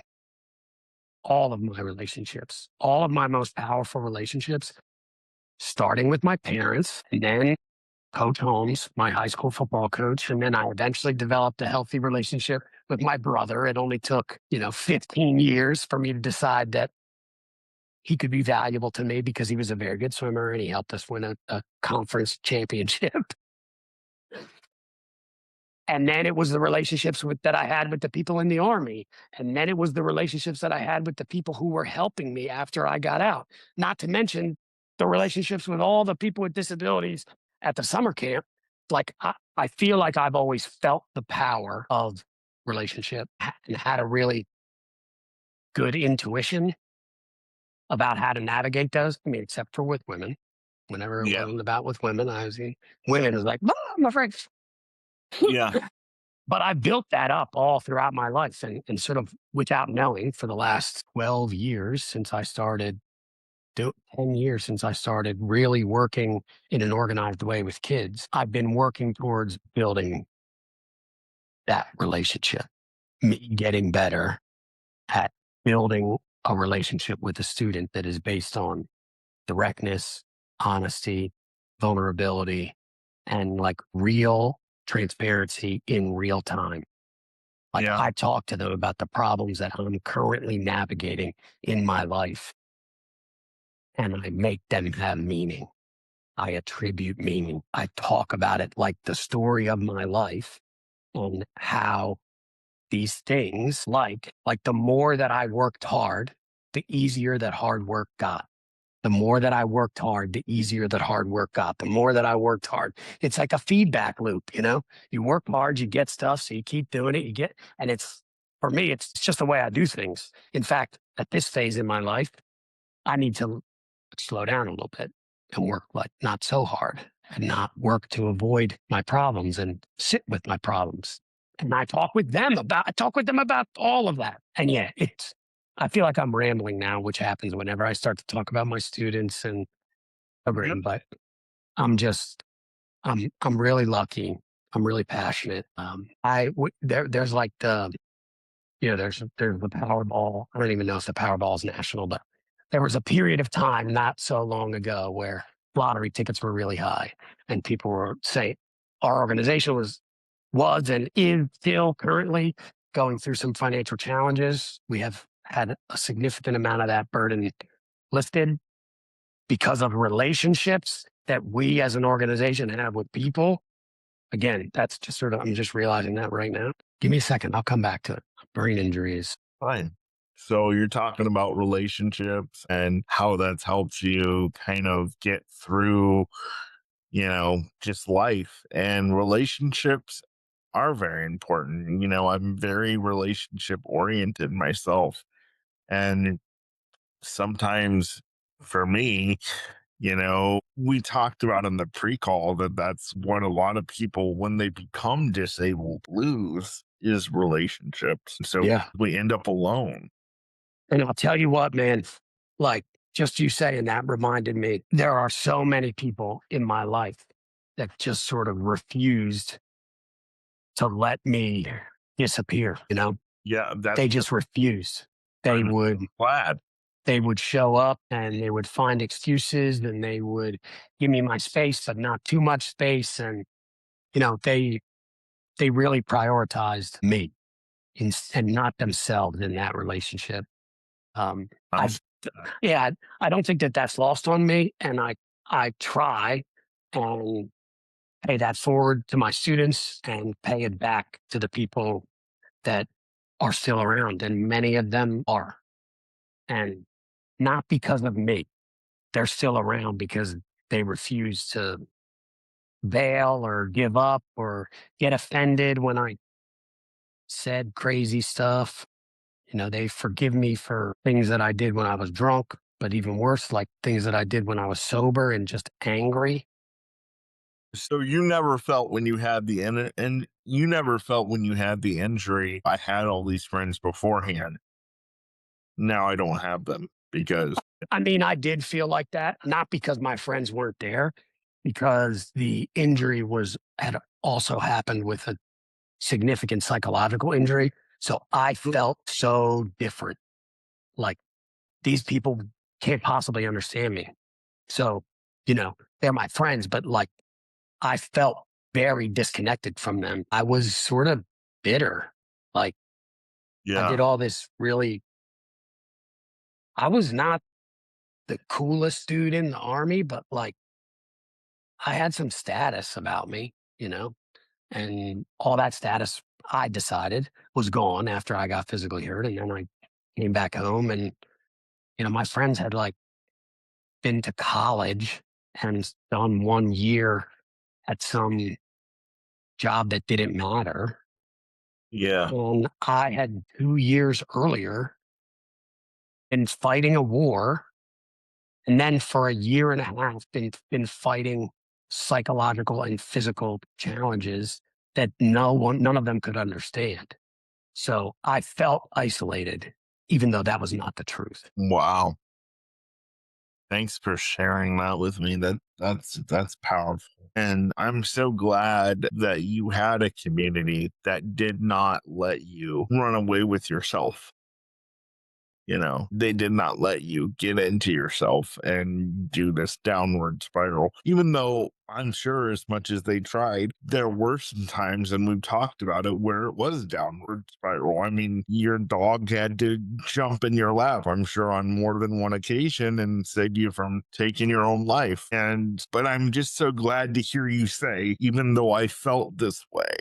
all of my relationships, all of my most powerful relationships, starting with my parents, and then Coach Holmes, my high school football coach. And then I eventually developed a healthy relationship with my brother. It only took, 15 years for me to decide that he could be valuable to me because he was a very good swimmer and he helped us win a conference championship. And then it was the relationships that I had with the people in the army. And then it was the relationships that I had with the people who were helping me after I got out. Not to mention the relationships with all the people with disabilities at the summer camp. Like, I feel like I've always felt the power of relationship and had a really good intuition about how to navigate those. I mean, except for with women. Whenever it Yeah. wasn't about with women, women was like, "Oh, I'm afraid." Yeah. But I built that up all throughout my life and sort of without knowing for the last 12 years since I started, 10 years since I started really working in an organized way with kids. I've been working towards building that relationship, me getting better at building a relationship with a student that is based on directness, honesty, vulnerability, and like real transparency in real time. Like, Yeah. I talk to them about the problems that I'm currently navigating in my life, and I make them have meaning. I attribute meaning. I talk about it like the story of my life and how these things, like the more that I worked hard, the easier that hard work got. The more that I worked hard, the easier that hard work got. The more that I worked hard, it's like a feedback loop, You work hard, you get stuff, so you keep doing it, and for me, it's just the way I do things. In fact, at this phase in my life, I need to slow down a little bit and work like not so hard and not work to avoid my problems and sit with my problems. And I talk with them about all of that. And yeah, I feel like I'm rambling now, which happens whenever I start to talk about my students and Yep. program, but I'm really lucky. I'm really passionate. There's like there's the Powerball. I don't even know if the Powerball is national, but there was a period of time not so long ago where lottery tickets were really high, and people were saying our organization was and is still currently going through some financial challenges. We have had a significant amount of that burden lifted because of relationships that we as an organization have with people. Again, that's just I'm just realizing that right now. Give me a second. I'll come back to it. Brain injuries. Fine. So you're talking about relationships and how that's helped you kind of get through, just life, and relationships are very important. I'm very relationship oriented myself. And sometimes for me, we talked about in the pre-call that that's what a lot of people, when they become disabled, lose is relationships. So Yeah. we end up alone. And I'll tell you what, man, like just you saying that reminded me, there are so many people in my life that just sort of refused to let me disappear, Yeah, that's They just refused. They I'm would glad. they would show up and they would find excuses and they would give me my space, but not too much space. And, they really prioritized me and not themselves in that relationship. I'm I Yeah, I don't think that that's lost on me, and I try and pay that forward to my students and pay it back to the people that are still around, and many of them are, and not because of me. They're still around because they refuse to bail or give up or get offended when I said crazy stuff. They forgive me for things that I did when I was drunk, but even worse, like things that I did when I was sober and just angry. So you never felt when you had and you never felt when you had the injury, I had all these friends beforehand. Now I don't have them because I mean, I did feel like that, not because my friends weren't there, because the injury had also happened with significant psychological injury. So I felt so different. Like, these people can't possibly understand me. So, they're my friends, but like, I felt very disconnected from them. I was sort of bitter. Like, I Yeah. did all this I was not the coolest dude in the army, but like, I had some status about me, and all that status, I decided, was gone after I got physically hurt. And then I came back home, and, my friends had like been to college and done 1 year at some job that didn't matter. Yeah. And I had 2 years earlier been fighting a war, and then for a year and a half been fighting psychological and physical challenges that none of them could understand. So I felt isolated, even though that was not the truth. Wow. Thanks for sharing that with me. That's powerful. And I'm so glad that you had a community that did not let you run away with yourself. They did not let you get into yourself and do this downward spiral, even though I'm sure as much as they tried, there were some times, and we've talked about it, where it was downward spiral. I mean, your dog had to jump in your lap, I'm sure, on more than one occasion and save you from taking your own life. But I'm just so glad to hear you say, even though I felt this way,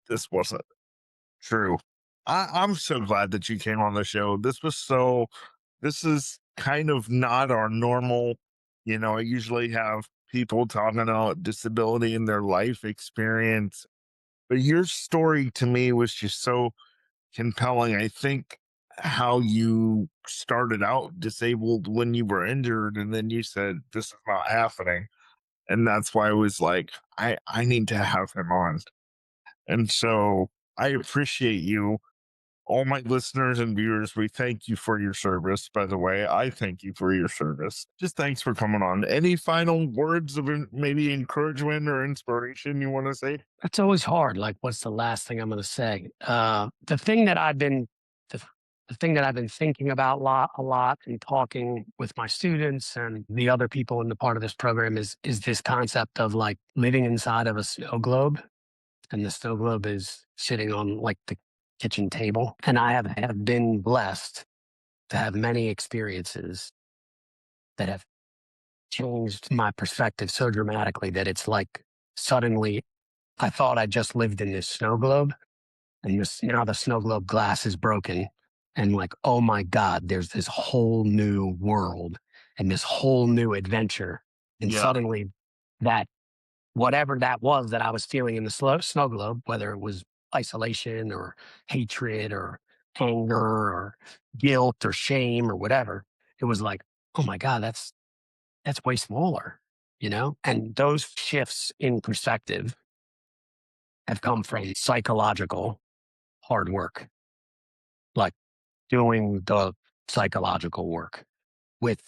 this wasn't true. I'm so glad that you came on the show. This is kind of not our normal, I usually have people talking about disability in their life experience, but your story to me was just so compelling. I think how you started out disabled when you were injured, and then you said, this is not happening. And that's why I was like, I need to have him on. And so I appreciate you. All my listeners and viewers, we thank you for your service. By the way, I thank you for your service. Just thanks for coming on. Any final words of maybe encouragement or inspiration you want to say? That's always hard. Like, what's the last thing I'm going to say? The thing that I've been, the thing that I've been thinking about a lot, and talking with my students and the other people in the part of this program is this concept of like living inside of a snow globe, and the snow globe is sitting on like the kitchen table. And I have been blessed to have many experiences that have changed my perspective so dramatically that it's like suddenly I thought I just lived in this snow globe, and now the snow globe glass is broken. And like, oh my God, there's this whole new world and this whole new adventure. And Yeah. suddenly that whatever that was that I was feeling in the snow globe, whether it was isolation or hatred or anger or guilt or shame or whatever, it was like, oh my God, that's way smaller, And those shifts in perspective have come from psychological hard work, like doing the psychological work with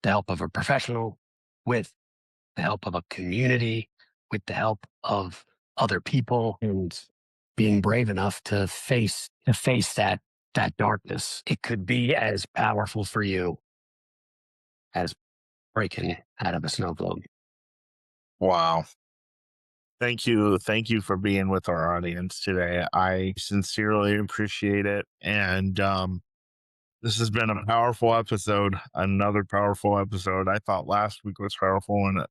the help of a professional, with the help of a community, with the help of other people, and being brave enough to face that darkness. It could be as powerful for you as breaking out of a snow globe. Wow. Thank you. Thank you for being with our audience today. I sincerely appreciate it. And this has been a powerful episode, another powerful episode. I thought last week was powerful, and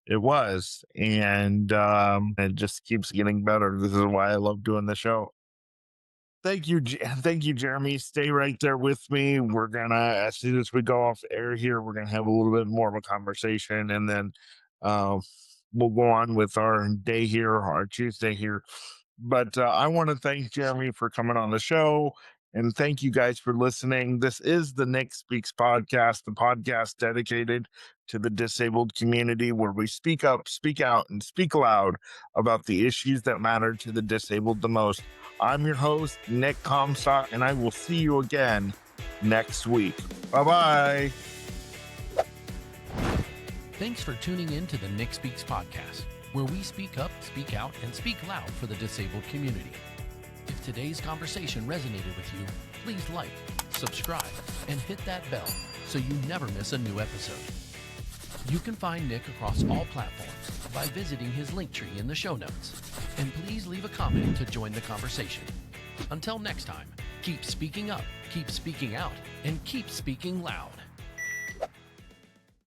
it was. And it just keeps getting better. This is why I love doing the show. Thank you. Thank you, Jeremy. Stay right there with me. We're going to, as soon as we go off air here, we're going to have a little bit more of a conversation, and then uh, we'll go on with our day here, our Tuesday here. But I want to thank Jeremy for coming on the show. And thank you guys for listening. This is the Nick Speaks podcast, the podcast dedicated to the disabled community, where we speak up, speak out, and speak loud about the issues that matter to the disabled the most. I'm your host, Nick Comstock, and I will see you again next week. Bye-bye. Thanks for tuning in to the Nick Speaks podcast. where we speak up, speak out, and speak loud for the disabled community. If today's conversation resonated with you, please like, subscribe, and hit that bell so you never miss a new episode. You can find Nick across all platforms by visiting his link tree in the show notes. And please leave a comment to join the conversation. Until next time, keep speaking up, keep speaking out, and keep speaking loud.